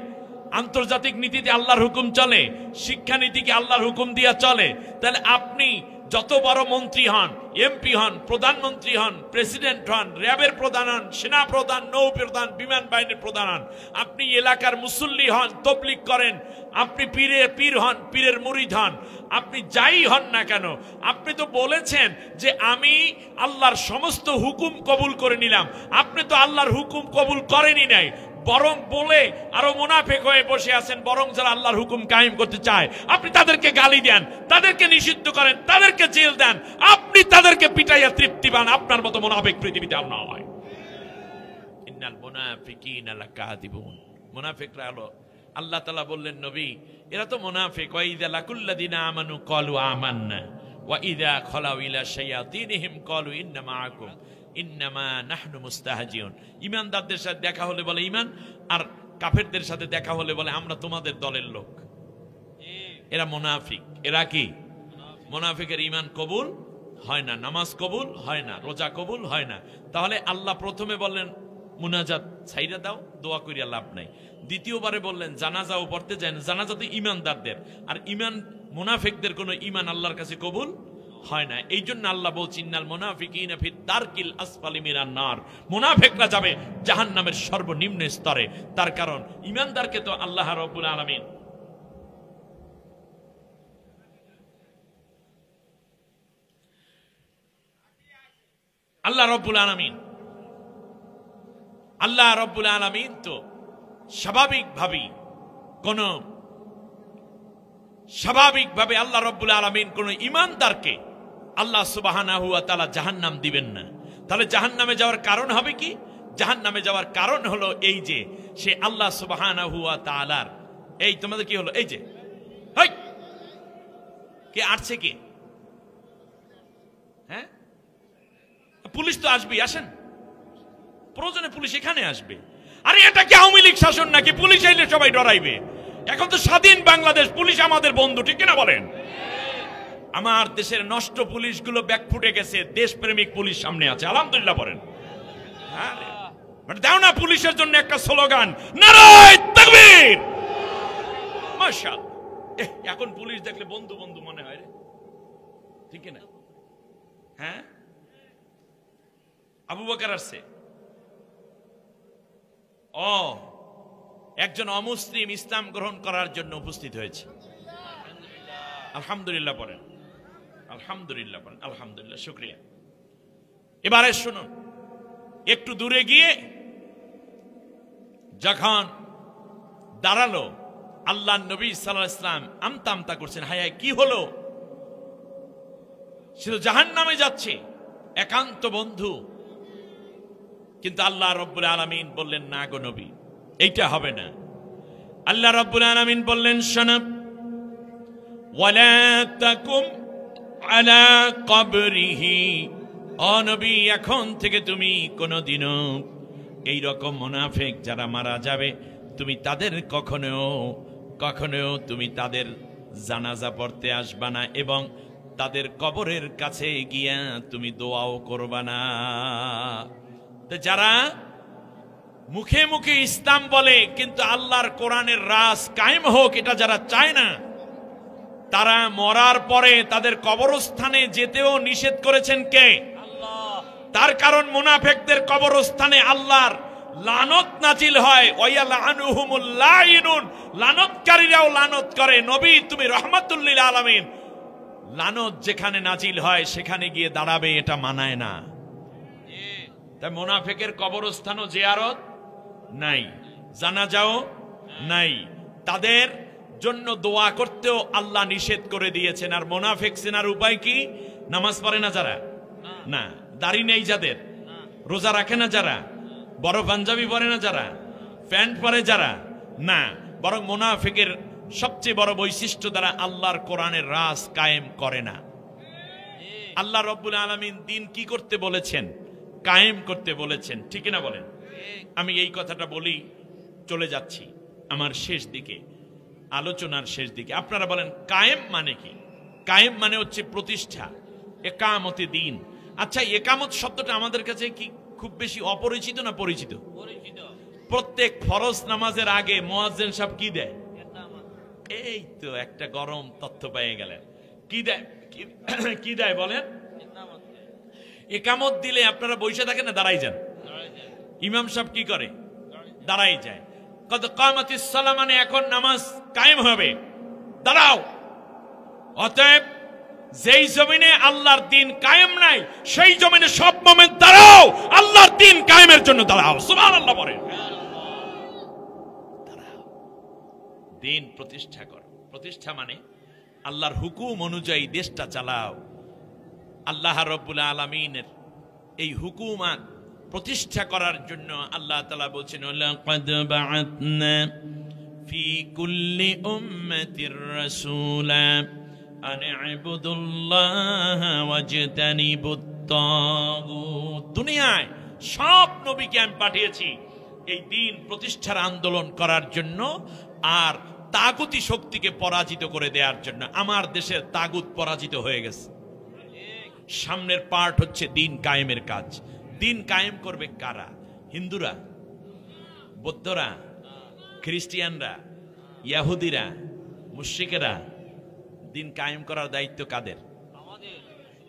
আন্তর্জাতিক নীতিতে আল্লাহর হুকুম চলে, শিক্ষানীতিকে আল্লাহর হুকুম দিয়া চলে। তাহলে আপনি যত বড় মন্ত্রী হন, এমপি হন, প্রধানমন্ত্রী হন, প্রেসিডেন্ট হন, র্যাবের প্রধান হন, সেনা প্রধান, নৌ প্রধান, বিমান বাহিনীর প্রধান হন, আপনি এলাকার মুসল্লি হন, তবলিগ করেন, আপনি পীর হন, পীরের মুরিদ হন, আপনি যাই হন না কেন, আপনি তো বলেছেন যে আমি আল্লাহর সমস্ত হুকুম কবুল করে নিলাম। আপনি তো আল্লাহর হুকুম কবুল করেনই নাই, বরং বলে আরো মুনাফিক হয়ে বসে আছেন। বরং যারা আল্লাহর হুকুম কায়েম করতে চায় আপনি তাদেরকে গালি দেন, তাদেরকে নিষিদ্ধ করেন, তাদেরকে জেল দেন, আপনি তাদেরকে পিটাইয়া তৃপ্তি পান। আপনার মতো মুনাফিক পৃথিবীতে আর নয়। ইন্নাল মুনাফিকিনা লাকাযিবুন। মুনাফিকরা হলো, আল্লাহ তাআলা বললেন, নবী এরা তো মুনাফিক। ওয়া ইযা লাকুল্লাযিনা আমানু ক্বালু আমান্না ওয়া ইযা খালাউ ইলা শায়াতিনহিম ক্বালু ইন্না মাআকুম ইন্নামা নাহনু মুস্তাহজিউন। ঈমানদারদের সাথে দেখা হলে বলে ঈমান, আর কাফেরদের সাথে দেখা হলে বলে আমরা তোমাদের দলের লোক। এরা মুনাফিক। এরা কি? মুনাফিকের ঈমান কবুল হয় না, নামাজ কবুল হয় না, রোজা কবুল হয় না। তাহলে আল্লাহ প্রথমে বললেন মুনাজাত ছাইরা দাও, দোয়া করিয়া লাভ নাই। দ্বিতীয়বারে বললেন জানাজাও পড়তে যায় না, জানাজা তো ঈমানদারদের, আর ঈমান মুনাফিকদের কোনো ঈমান আল্লাহর কাছে কবুল হয় না। এই জন্য আল্লাহ বলছেন, ইন্নাল মুনাফিকিনা ফি দারকিল আসফালি মিনান নার। মুনাফিকরা যাবে জাহান্নামের সর্বনিম্ন স্তরে। তার কারণ ঈমানদারকে তো আল্লাহ রাব্বুল আলামিন আল্লাহ রাব্বুল আলামিন তো স্বাভাবিকভাবে আল্লাহ রাব্বুল আলামিন কোন ঈমানদারকে আল্লাহ সুবহানাহু ওয়া তাআলা জাহান্নাম দিবেন না। তাহলে জাহান্নামে যাওয়ার কারণ হবে কি? জাহান্নামে যাওয়ার কারণ হলো এই যে সে আল্লাহ সুবহানাহু ওয়া তাআলার, এই তোমাদের কি হলো, এই যে কে আসছে, কে? হ্যাঁ, পুলিশ তো আসবেই, আসেন, প্রয়োজনে পুলিশ এখানে আসবে। আরে এটা কি আওয়ামী লীগ শাসন নাকি? পুলিশ আইলে সবাই ডরাইবে। এখন তো স্বাধীন বাংলাদেশ, পুলিশ আমাদের বন্ধু, ঠিক কিনা বলেন? আমার দেশের নষ্ট পুলিশগুলো ব্যাক ফুটে গেছে, দেশপ্রেমিক পুলিশ সামনে আছে, আলহামদুলিল্লাহ বলেন। দাও না পুলিশের জন্য একটা স্লোগান, নারায়ে তাকবীর, মাশাআল্লাহ। এখন পুলিশ দেখলে বন্ধু বন্ধু মনে হয় রে, ঠিক কিনা? হ্যাঁ, আবু বকর আসছে, একজন অমুসলিম ইসলাম গ্রহণ করার জন্য উপস্থিত হয়েছে। আলহামদুলিল্লাহ বলেন, আলহামদুলিল্লাহ বলেন, আলহামদুলিল্লাহ, শুকরিয়া। এবারে শুনুন, একটু দূরে গিয়ে যখন দাঁড়ালো, আল্লাহ নবী সাল্লাল্লাহু আলাইহি ওয়াসাল্লাম আমতা আমতা করছেন, হায় হায় কি হলো? সে তো জাহান্নামে যাচ্ছে, একান্ত বন্ধু। কিন্তু আল্লাহ রাব্বুল আলামিন বললেন, না গো নবী, এইটা হবে না। আল্লাহ রাব্বুল আলামিন বললেন, শোনো, ওয়ালা তাকুম আলা কবরিহি, ও নবী এখন থেকে তুমি কোনোদিনও এই রকম মুনাফিক যারা মারা যাবে তুমি তাদের কখনো তুমি তাদের জানাজা পড়তে আসবা না, এবং তাদের কবরের কাছে গিয়া তুমি দোয়াও করবা না। যারা মুখে মুখে ইসলাম বলে কিন্তু আল্লাহর কোরআনের রাজ কায়েম হোক এটা যারা চায় না, তারা মরার পরে তাদের কবরস্থানে যেতেও নিষেধ করেছেন কে? আল্লাহ। তার কারণ মুনাফিকদের কবরস্থানে আল্লাহর লানত নাজিল হয়। ওয়ায়ালানুহুমুল লাইনুন, লানতকারীরাও লানত করে। নবী তুমি রাহমাতুল লিল আলামিন, লানত যেখানে নাজিল হয় সেখানে গিয়ে দাঁড়াবে, এটা মানায় না। তাই মুনাফিকের কবরস্থানও জিয়ারত নাই, জানাজাও নাই, তাদের জন্য দোয়া করতেও আল্লাহ নিষেধ করে দিয়েছেন। আর মুনাফিক চেনার উপায় কি? নামাজ পড়ে না যারা, না দাড়ি নেই যাদের, রোজা রাখে না যারা, বড় পাঞ্জাবি পরে না যারা, প্যান্ট পরে যারা, না, বরং মুনাফিকের সবচেয়ে বড় বৈশিষ্ট্য দ্বারা আল্লাহর কোরআনের রাজ কায়েম করে না। আল্লাহ রব্বুল আলামিন দিন কি করতে বলেছেন? কায়েম করতে বলেছেন, ঠিক না বলেন? আমি এই কথাটা বলি, চলে যাচ্ছি আমার শেষ দিকে, আলোচনার শেষ দিকে। আপনারা বলেন কায়েম মানে কি? কায়েম মানে হচ্ছে প্রতিষ্ঠা, একামতে দিন। আচ্ছা, একামত শব্দটা আমাদের কাছে কি খুব বেশি অপরিচিত না পরিচিত? প্রত্যেক ফরজ নামাজের আগে মুয়াজ্জিন সাহেব কি দেয়? এই তো একটা গরম তথ্য পেয়ে গেলেন। কি দেয়? কি দেয় বলেন? একামত দিলে আপনারা বসে থাকেন না দাঁড়াই যান? ইমাম সাহেব কি করে? দাঁড়াই যায়। কদ কামাতিস সালাহ মানে এখন নামাজ কায়েম হবে, দাঁড়াও। অতএব যেই জমিনে আল্লাহর দিন কায়েম নাই সেই জমিনে সব মোমেন দাঁড়াও, আল্লাহর দিন কায়েমের জন্য দাঁড়াও। সুবহানাল্লাহ বলেন। দাঁড়াও, দিন প্রতিষ্ঠা করো। প্রতিষ্ঠা মানে আল্লাহর হুকুম অনুযায়ী দেশটা চালাও। আল্লাহ রাব্বুল আলামিনের এই হুকুমাত প্রতিষ্ঠা করার জন্য আল্লাহ তাআলা বলেছেন, লাকাদ বাআতনা ফি কুল্লি উম্মাতির রাসূলা আন ইবুদুল্লাহ ওয়াজতানিবুত তাগুত। দুনিয়ায় সব নবীকে আমি পাঠিয়েছি এই দিন প্রতিষ্ঠার আন্দোলন করার জন্য আর তাগুতি শক্তিকে পরাজিত করে দেওয়ার জন্য। আমার দেশের তাগুত পরাজিত হয়ে গেছে। সামনের পার্ট হচ্ছে দিন কায়েমের কাজ। দিন কায়েম করবে কারা? হিন্দুরা, বৌদ্ধরা, খ্রিস্টিয়ানরা, ইহুদিরা, মুশরিকেরা। দিন কায়েম করার দায়িত্ব কাদের?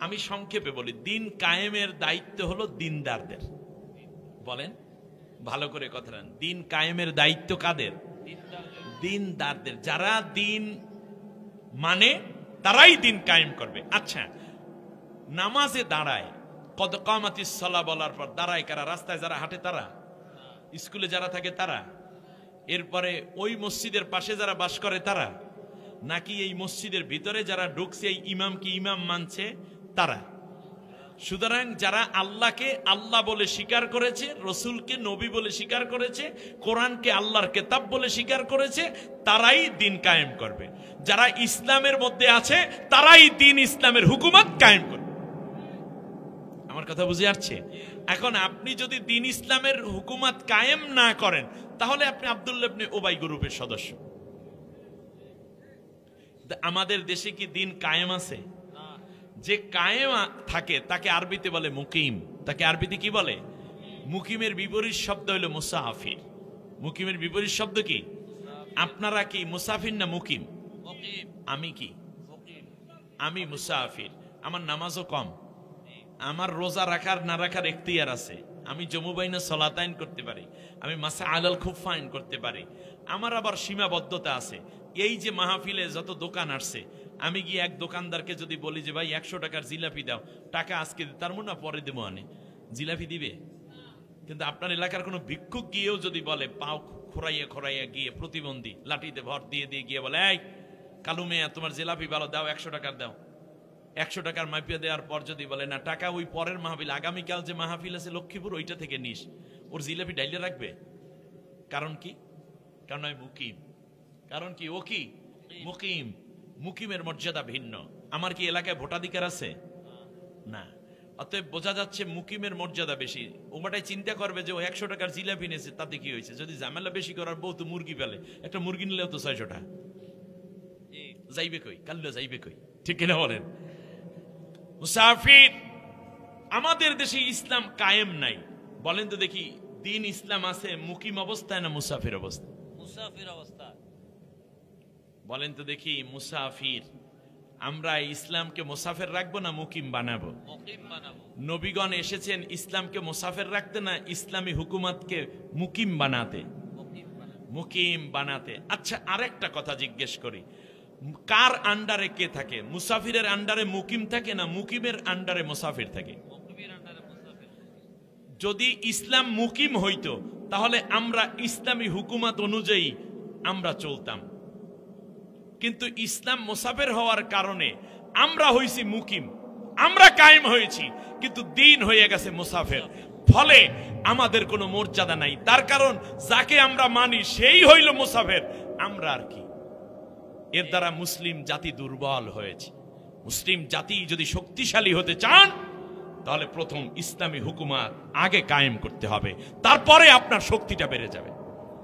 আমি সংক্ষেপে বলি, দিন কায়েমের দায়িত্ব হলো দিনদারদের। বলেন ভালো করে কথাটা। দিন কায়েমের দায়িত্ব কাদের? দিনদারদের। যারা দিন মানে তারাই দিন কায়েম করবে। আচ্ছা, নামাজে দাঁড়ায়, কদ কামাতিস সালাহ বলার পর দাঁড়ায় কারা? রাস্তায় যারা হাঁটে তারা, স্কুলে যারা থাকে তারা, এরপরে ওই মসজিদের পাশে যারা বাস করে তারা, নাকি এই মসজিদের ভিতরে যারা ঢুকছে এই ইমাম কি ইমাম মানছে তারা? সুতরাং যারা আল্লাহকে আল্লাহ বলে স্বীকার করেছে, রসুলকে নবী বলে স্বীকার করেছে, কোরআনকে আল্লাহর কিতাব বলে স্বীকার করেছে, তারাই দিন কায়েম করবে। যারা ইসলামের মধ্যে আছে তারাই দিন ইসলামের হুকুমত কায়েম করবে। আমার কথা বুঝে আসছে? এখন আপনি যদি দিন ইসলামের হুকুমত কায়েম না করেন তাহলে আপনি আব্দুল্লাহ ইবনে উবাই গ্রুপের সদস্য। আমাদের দেশে কি দিন কায়েম আছে? যে কায়েম থাকে তাকে আরবিতে বলে মুকিম। তাকে আরবিতে কি বলে? মুকিমের বিপরীত শব্দ হলো মুসাফির। মুকিমের বিপরীত শব্দ কি? আপনারা কি মুসাফির না মুকিম? আমি কি? আমি মুসাফির। আমার নামাজও কম, আমার রোজা রাখার না রাখার এখতিয়ার আছে, আমি জমুবাইনা সলাতাইন করতে পারি, আমি মাসা আলাল খুফাইন করতে পারি, আমার আবার সীমাবদ্ধতা আছে। এই যে মাহফিলে যত দোকান আসছে, আমি গিয়ে এক দোকানদারকে যদি বলি যে ভাই 100 টাকার জিলাপি দাও, টাকা আজকে তার মনে না পরে দেবো, আনে জিলাপি দিবে? কিন্তু আপনার এলাকার কোনো ভিক্ষুক গিয়েও যদি বলে, পাও খোরাইয়া খোরাইয়া গিয়ে প্রতিবন্ধী লাঠিতে ভর দিয়ে দিয়ে গিয়ে বলে, এই কালু মেয়া তোমার জিলাপি ভালো দাও, 100 টাকার দাও, 100 টাকার মাপিয়া দেওয়ার পর যদি বলে না টাকা ওই পরের মাহফিল, আগামীকাল যে মাহফিল আছে লক্ষ্মীপুর ওইটা থেকে নিস, ওর জিলাপি ডাইলে রাখবে? কারণ কি? কারণ আমি মুকিম। কারণ কি? ও কি মুকিম। মুকিমের মর্যাদা ভিন্ন। আমার কি এলাকায় ভোটাধিকার আছে? না। অতএব বোঝা যাচ্ছে মুকিমের মর্যাদা বেশি। ওমাটাই চিন্তা করবে যে ও 100 টাকার জিলাপি নিয়েছে, তাতে কি হয়েছে? যদি ঝামেলা বেশি করার বউ তো মুরগি পেলে, একটা মুরগি নিলেও তো 600 টাকা যাইবে কই, কাল্লো যাইবে কই, ঠিক কিনা বলেন? মুসাফির। আমাদের দেশে ইসলাম কায়েম নাই। বলেন তো দেখি, দিন ইসলাম আছে মুকিম অবস্থায় না মুসাফির অবস্থায়? মুসাফির অবস্থা। বলেন তো দেখি, মুসাফির আমরা ইসলামকে মুসাফির রাখবো না মুকিম বানাবো? নবীগণ এসেছেন ইসলামকে মুসাফির রাখতে না ইসলামী হুকুমতকে মুকিম বানাতে? মুকিম বানাতে। আচ্ছা, আরেকটা কথা জিজ্ঞেস করি, কার আন্ডারে কে থাকে? মুসাফিরের আন্ডারে মুকিম থাকে না মুকিমের আন্ডারে মুসাফির থাকে? যদি ইসলাম মুকিম হইতো তাহলে আমরা ইসলামী হুকুমত অনুযায়ী আমরা চলতাম, কিন্তু ইসলাম মুসাফির হওয়ার কারণে আমরা হইছি মুকিম, আমরা কায়েম হয়েছি, কিন্তু দিন হয়ে গেছে মুসাফির। ফলে আমাদের কোনো মর্যাদা নাই, তার কারণ যাকে আমরা মানি সেই হইল মুসাফির, আমরা আর কি। এর দ্বারা মুসলিম জাতি দুর্বল হয়েছে। মুসলিম জাতি যদি শক্তিশালী হতে চান তাহলে প্রথম ইসলামী হুকুমত আগে কায়েম করতে হবে, তারপরে আপনার শক্তিটা বেড়ে যাবে।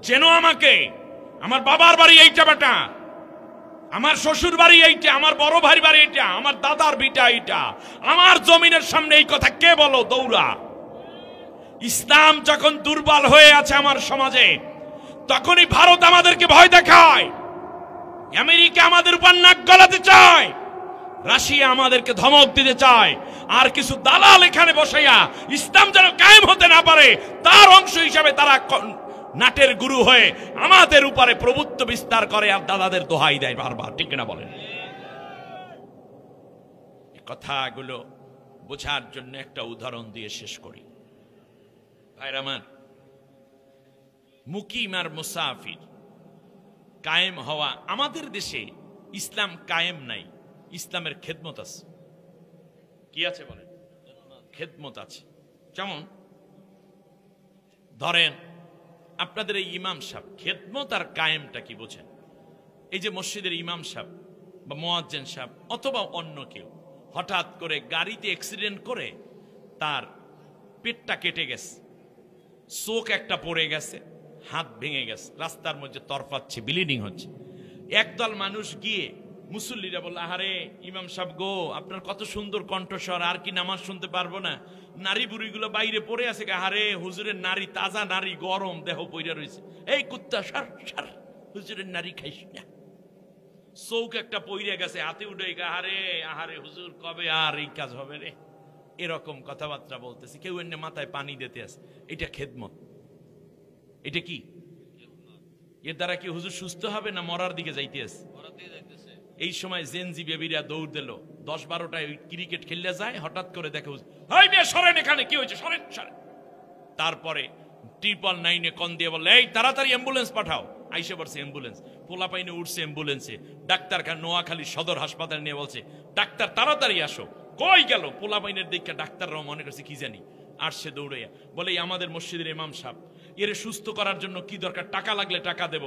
চেনো আমাকে, আমার বাবার বাড়ি এইটা বেটা, আমার শ্বশুর বাড়ি এইটা, আমার বড় ভাই বাড়ি এইটা, আমার দাদার বিটা এইটা, আমার জমিনের সামনে এই কথা কে বলো? দৌড়া। ইসলাম যখন দুর্বল হয়ে আছে আমার সমাজে, তখনই ভারত আমাদেরকে ভয় দেখায়, আমেরিকা আমাদের উপর নাক গলাতে চায়, রাশিয়া আমাদেরকে ধমক দিতে চায়, আর কিছু দালাল এখানে বসাইয়া ইসলাম যেন কায়েম হতে না পারে তার অংশ হিসাবে তারা নাটের গুরু হয়ে আমাদের উপরে প্রভুত্ব বিস্তার করে আর দাদাদের দোহাই দেয় বারবার। ঠিক না বলেন? কথাগুলো বোঝার জন্য একটা উদাহরণ দিয়ে শেষ করি। ভাইরা আমার, মুকিম আর মুসাফির কায়েম হওয়া, আমাদের দেশে ইসলাম কায়েম নাই, ইসলামের খেদমত আছে। কি আছে বলেন? খেদমত আছে। যেমন ধরেন আপনাদের এই ইমাম সাহেব, খেদমত আর কায়েমটা কি বোঝেন? এই যে মসজিদের ইমাম সাহেব বা মুয়াজ্জিন সাহেব অথবা অন্য কেউ হঠাৎ করে গাড়িতে অ্যাক্সিডেন্ট করে তার পেটটা কেটে গেছে, চোখ একটা পড়ে গেছে, হাত ভেঙে গেছে, রাস্তার মধ্যে তরফাচ্ছে, ব্লিডিং হচ্ছে। একদল মানুষ গিয়ে মুসল্লিরা বলল, আরে ইমাম সাহেব গো, আপনার কত সুন্দর কণ্ঠস্বর, আর কি নামাজ শুনতে পারবো না? নারী বুড়িগুলো বাইরে পড়ে আছে, আরে হুজুরের নারী, তাজা নারী, গরম দেহ পইরা রয়েছে, এই কুত্তা সার সার, হুজুরের নারী খাইস না। চৌক একটা পইরে গেছে, হাতে উঠে, আহারে আহারে হুজুর কবে আর এই কাজ হবে রে, এরকম কথাবার্তা বলতেছে। কেউ এনে মাথায় পানি দিতে আছে। এটা খেদমত। এটা কি? এর দ্বারা কি হুজুর সুস্থ হবে না মরার দিকে যাইতে আছে? এই সময় জেনজি বেবিরা দৌড় দিল, 10-12টায় ক্রিকেট খেললে যায়, হঠাৎ করে দেখে সরেন, এখানে কি হয়েছে, সরেন সরেন। তারপরে 999-এ কন দিয়ে বললে, এই তাড়াতাড়ি অ্যাম্বুলেন্স পাঠাও। আইসে পড়ছে অ্যাম্বুলেন্স, পোলা পাইনে উঠছে অ্যাম্বুলেন্সে, ডাক্তারখানা নোয়াখালী সদর হাসপাতাল নিয়ে বলছে, ডাক্তার তাড়াতাড়ি আসো। কই গেল? পোলা পাইনের দেখে ডাক্তাররাও মনে করছে কি জানি, আসছে দৌড়াইয়া, বলে আমাদের মসজিদের ইমাম সাহেব, এর সুস্থ করার জন্য কি দরকার? টাকা লাগলে টাকা দেব,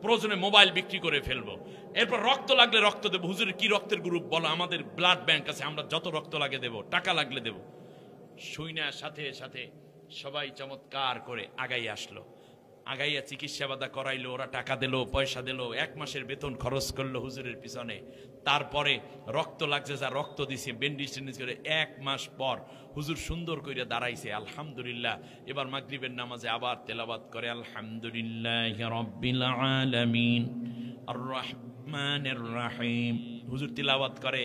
প্রয়োজনে মোবাইল বিক্রি করে ফেলবো, এরপর রক্ত লাগলে রক্ত দেবো। হুজুরের কি রক্তের গ্রুপ বলো? আমাদের ব্লাড ব্যাংক আছে, আমরা যত রক্ত লাগে দেব, টাকা লাগলে দেব। শুইনা সাথে সাথে সবাই চমৎকার করে আগাই আসলো, আগাইয়া চিকিৎসা বাদা করাইলো, ওরা টাকা দিল, পয়সা দিল, 1 মাসের বেতন খরচ করলো হুজুরের পিছনে। তারপরে রক্ত লাগছে, যা রক্ত দিছে, ব্যান্ডেজ টেন্ডেজ করে 1 মাস পর হুজুর সুন্দর করে দাঁড়াইছে, আলহামদুলিল্লাহ। এবার মাগরিবের নামাজে আবার তেলাওয়াত করে, আলহামদুলিল্লাহি রাব্বিল আলামিন আর রহমানির রহিম। হুজুর তিলাওয়াত করে,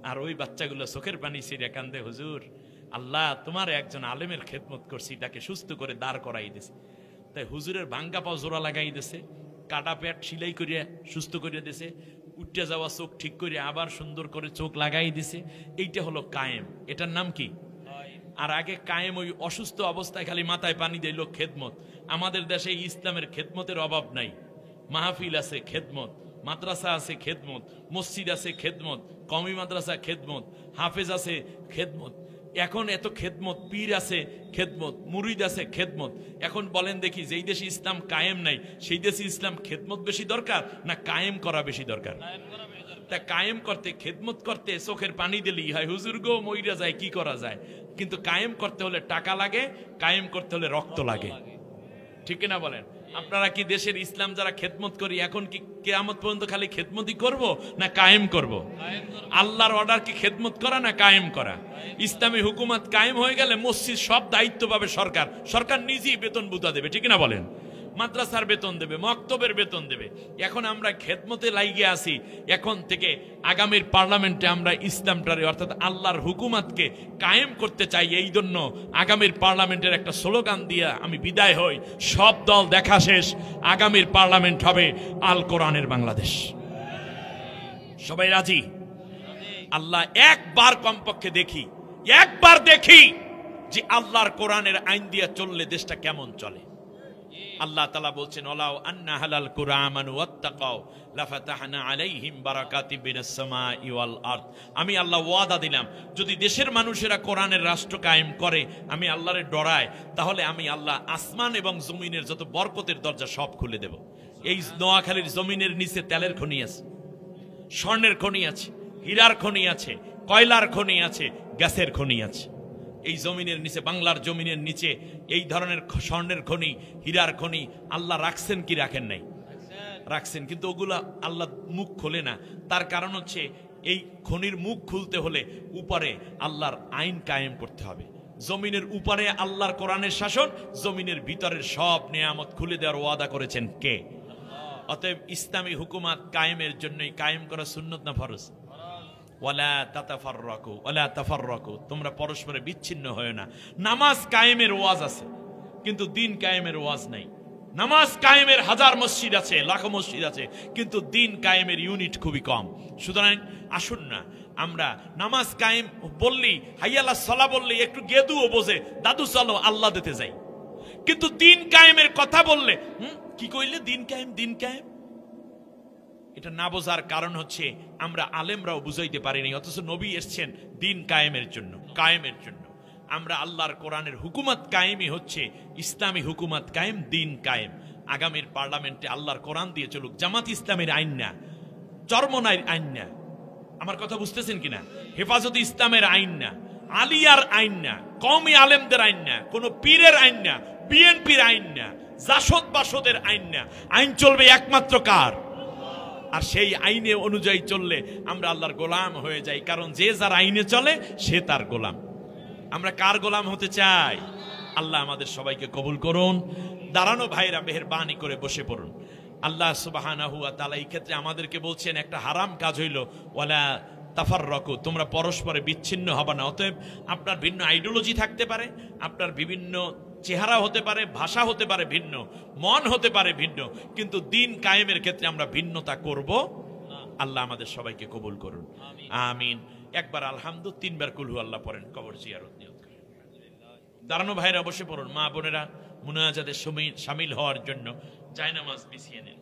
আর ওই বাচ্চাগুলো চোখের পানি ছিঁড়ে কান্দে, হুজুর আল্লাহ তোমার একজন আলেমের খেদমত করছি, তাকে সুস্থ করে দাঁড় করাই দিছে। তাই হুজুরের ভাঙ্গা পাও জোড়া লাগাই দিছে, কাটা পেট সিলাই করিয়া সুস্থ করিয়া দিছে, উঠে যাওয়া চোখ ঠিক করে আবার সুন্দর করে চোখ লাগাই দিছে। এইটা হলো কায়েম। এটার নাম কি? আর আগে কায়েম ওই অসুস্থ অবস্থায় খালি মাথায় পানি দিল খেদমত। আমাদের দেশে ইসলামের খেদমতের অভাব নাই। মাহফিল আছে খেদমত, মাদ্রাসা আছে খেদমত, মসজিদ আছে খেদমত, কওমি মাদ্রাসা খেদমত, হাফেজ আছে খেদমত। এখন এত খেদমত, পীর আছে খেদমত, মুরিদ আছে খেদমত। এখন বলেন দেখি, যেই দেশে ইসলাম কায়েম নাই সেই দেশে ইসলাম খেদমত বেশি দরকার না কায়েম করা বেশি দরকার? তা কায়েম করতে, খেদমত করতে চোখের পানি দিলেই হয়, হুজুর গো মইরা যায়, কি করা যায়? কিন্তু কায়েম করতে হলে টাকা লাগে, কায়েম করতে হলে রক্ত লাগে। ঠিক না বলেন? আপনারা কি দেশের ইসলাম যারা খেদমত করি, এখন কি কিয়ামত পর্যন্ত খালি খেদমতই করব না কায়েম করব? আল্লাহর অর্ডার কি খেদমত করা না কায়েম করা? ইসলামী হুকুমত কায়েম হয়ে গেলে মসজিদ সব দায়িত্ব পাবে সরকার, সরকার নিজেই বেতন বুতা দেবে। ঠিক না বলেন? মাদ্রাসার বেতন দেবে, মক্তবের বেতন দেবে। এখন আমরা খেদমতে লাইগে আছি। এখন থেকে আগামীর পার্লামেন্টে আমরা ইসলামটারে অর্থাৎ আল্লাহর হুকুমাতকে কায়েম করতে চাই। এই জন্য আগামীর পার্লামেন্টের একটা স্লোগান দিয়ে আমি বিদায় হই, সব দল দেখা শেষ, আগামীর পার্লামেন্ট হবে আল কোরআনের বাংলাদেশ। সবাই রাজি? আল্লাহ একবার কমপক্ষে দেখি, একবার দেখি যে আল্লাহর কোরআনের আইন দিয়ে চললে দেশটা কেমন চলে। আল্লাহ তাআলা বলছেন, ওয়ালাউ আন্না হালাল কুরআমানু ওয়াত্তাকাউ লাফাতাহনা আলাইহিম বারাকাতিম মিনাস সামাই ওয়াল আরদ। আমি আল্লাহ ওয়াদা দিলাম, যদি দেশের মানুষেরা কোরআনের রাষ্ট্র কায়েম করে, আমি আল্লাহরে ডরায়, তাহলে আমি আল্লাহ আসমান এবং জমিনের যত বরকতের দরজা সব খুলে দেব। এই নোয়াখালীর জমিনের নিচে তেলের খনি আছে, স্বর্ণের খনি আছে, হীরার খনি আছে, কয়লার খনি আছে, গ্যাসের খনি আছে। এই জমিনের নিচে, বাংলার জমিনের নিচে এই ধরনের স্বর্ণের খনি, হীরার খনি আল্লাহ রাখছেন কি রাখেন নাই? রাখছেন, কিন্তু ওগুলা আল্লাহ মুখ খোলে না। তার কারণ হচ্ছে এই খনির মুখ খুলতে হলে উপরে আল্লাহর আইন কায়েম করতে হবে। জমিনের উপরে আল্লাহর কোরআনের শাসন, জমিনের ভিতরের সব নিয়ামত খুলে দেওয়ার ওয়াদা করেছেন কে? অতএব ইসলামী হুকুমাত কায়েমের জন্যই কায়েম করা সুন্নত না ফরজ? ওয়ালা তাতাফাররাকু ওয়ালা তাফাররাকু, তোমরা পরস্পরে বিচ্ছিন্ন হয় না। নামাজ কায়েমের ওয়াজ আছে, কিন্তু দিন কায়েমের ওয়াজ নাই। নামাজ কায়েমের হাজার মসজিদ আছে, লাখো মসজিদ আছে, কিন্তু দিন কায়েমের ইউনিট খুবই কম। সুতরাং আসুন না আমরা নামাজ কায়েম বললেই, হাইয়ালা সালা বললেই একটু গেদুও বোঝে, দাদু চলো আল্লাহ দিতে যাই। কিন্তু দিন কায়েমের কথা বললে কি কইলে দিন কায়েম, দিন কায়েম, এটা না বোঝার কারণ হচ্ছে আমরা আলেমরাও বুঝাইতে পারিনি। অথচ নবী এসছেন দিন কায়েমের জন্য, কায়েমের জন্য। আমরা আল্লাহর কোরআনের হুকুমত কায়েমই হচ্ছে ইসলামী হুকুমত কায়েম, দিন কায়েম। আগামীর পার্লামেন্টে আল্লাহর কোরআন দিয়ে চলুক। জামাত ইসলামের আইন না, চরমনাইয়ের আইন না, আমার কথা বুঝতেছেন কিনা? হেফাজতে ইসলামের আইন না, আলিয়ার আইন না, কওমি আলেমদের আইন না, কোন পীরের আইন না, বিএনপির আইন না, জাসদ বাসদের আইন না। আইন চলবে একমাত্র কার? আর সেই আইনে অনুযায়ী চললে আমরা আল্লাহর গোলাম হয়ে যাই। কারণ যে যার আইনে চলে সে তার গোলাম। আমরা কার গোলাম হতে চাই? আল্লাহ আমাদের সবাইকে কবুল করুন। দাঁড়ানো ভাইরা মেহেরবানি করে বসে পড়ুন। আল্লাহ সুবহানাহু ওয়া তাআলা এই ক্ষেত্রে আমাদেরকে বলছেন একটা হারাম কাজ হইল ওয়ালা তাফাররাকু, তোমরা পরস্পরে বিচ্ছিন্ন হবে না। অতএব আপনার ভিন্ন আইডিওলজি থাকতে পারে, আপনার বিভিন্ন চেহারা হতে পারে, ভাষা হতে পারে ভিন্ন, মন হতে পারে ভিন্ন, কিন্তু দিন কায়েমের ক্ষেত্রে আমরা ভিন্নতা করব না। আল্লাহ আমাদের সবাইকে কবুল করুন, আমিন। একবার আলহামদু, তিনবার কুল হু আল্লাহ পড়েন, কবর জিয়ারত নিয়ত করেন। দাঁড়ানো ভাইরা বসে পড়ুন, মা বোনেরা মুনাজাতে শামিল হওয়ার জন্য জায়নামাজ বিছিয়ে নেন।